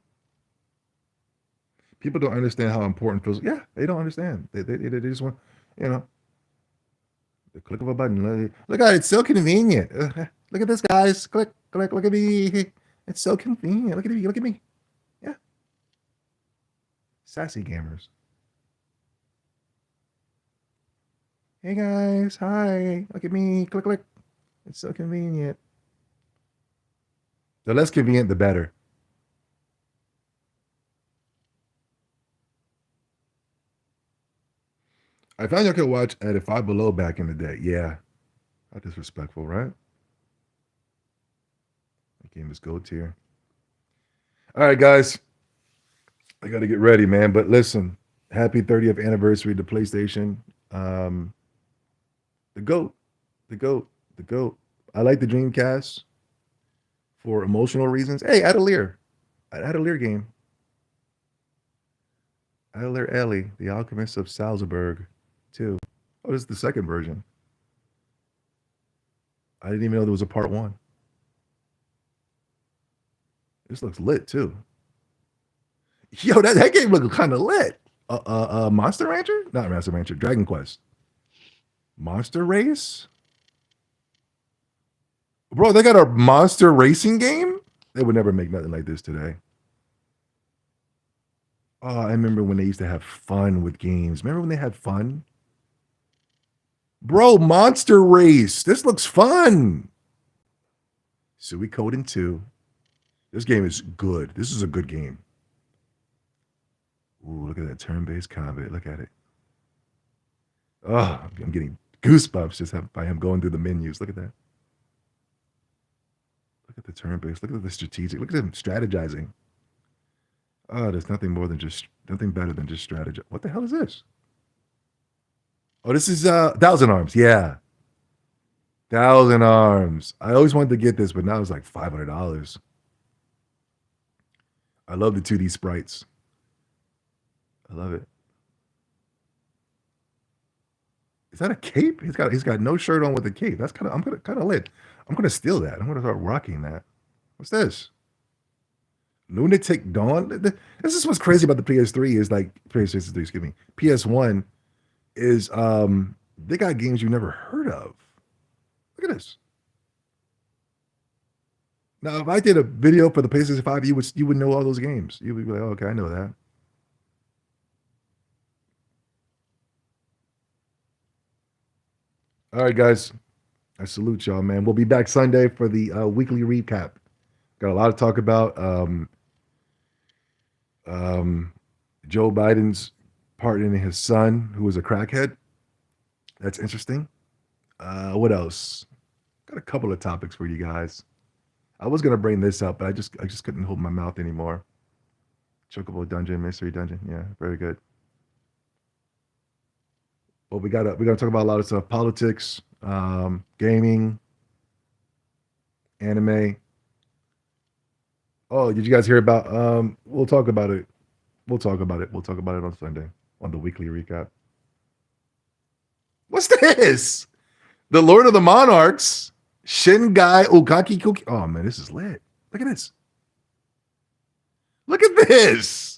People don't understand how important physical. Yeah, they don't understand. They just want, you know, the click of a button. Look at it. It's so convenient. Look at this, guys. Click, click. Look at me. It's so convenient. Look at me. Look at me. Yeah, sassy gamers. Hey guys, hi. Look at me. Click, click. It's so convenient. The less convenient, the better. I found you could watch at a Five Below back in the day. Yeah, how disrespectful, right? That game is gold tier. All right, guys, I got to get ready, man. But listen, happy 30th anniversary to PlayStation. Um, the goat, the goat, the goat. I like the Dreamcast for emotional reasons. Hey, Adelier, Adelier game. Adelier Ellie, The Alchemist of Salzburg, too. Oh, this is the second version. I didn't even know there was a part one. This looks lit too. Yo, that game looked kind of lit. Monster Rancher? Not Monster Rancher. Dragon Quest. Monster Race? Bro, they got a monster racing game? They would never make nothing like this today. Oh, I remember when they used to have fun with games. Remember when they had fun? Bro, Monster Race. This looks fun. Suikoden 2. This game is good. This is a good game. Ooh, look at that turn-based combat. Look at it. Oh, I'm getting goosebumps just by him going through the menus. Look at that. Look at the turn-based. Look at the strategic. Look at him strategizing. Oh, there's nothing better than just strategy. What the hell is this? Oh, this is Thousand Arms. Yeah. Thousand Arms. I always wanted to get this, but now it's like $500. I love the 2D sprites. I love it. Is that a cape? He's got no shirt on with a cape. That's kind of lit. I'm gonna steal that. I'm gonna start rocking that. What's this? Lunatic Dawn. This is what's crazy about the PS3 is like PS3, excuse me. PS1 is they got games you've never heard of. Look at this. Now, if I did a video for the PlayStation 5, you would know all those games. You would be like, oh, okay, I know that. All right, guys. I salute y'all, man. We'll be back Sunday for the weekly recap. Got a lot to talk about. Um, Joe Biden's pardoning his son, who was a crackhead. That's interesting. What else? Got a couple of topics for you guys. I was gonna bring this up, but I just couldn't hold my mouth anymore. Chocobo Dungeon, Mystery Dungeon. Yeah, very good. Well, we gotta talk about a lot of stuff: politics, gaming, anime. Oh, did you guys hear about? We'll talk about it. We'll talk about it. We'll talk about it on Sunday on the weekly recap. What's this? The Lord of the Monarchs, Shingai Ogaki Kuki. Oh man, this is lit. Look at this. Look at this.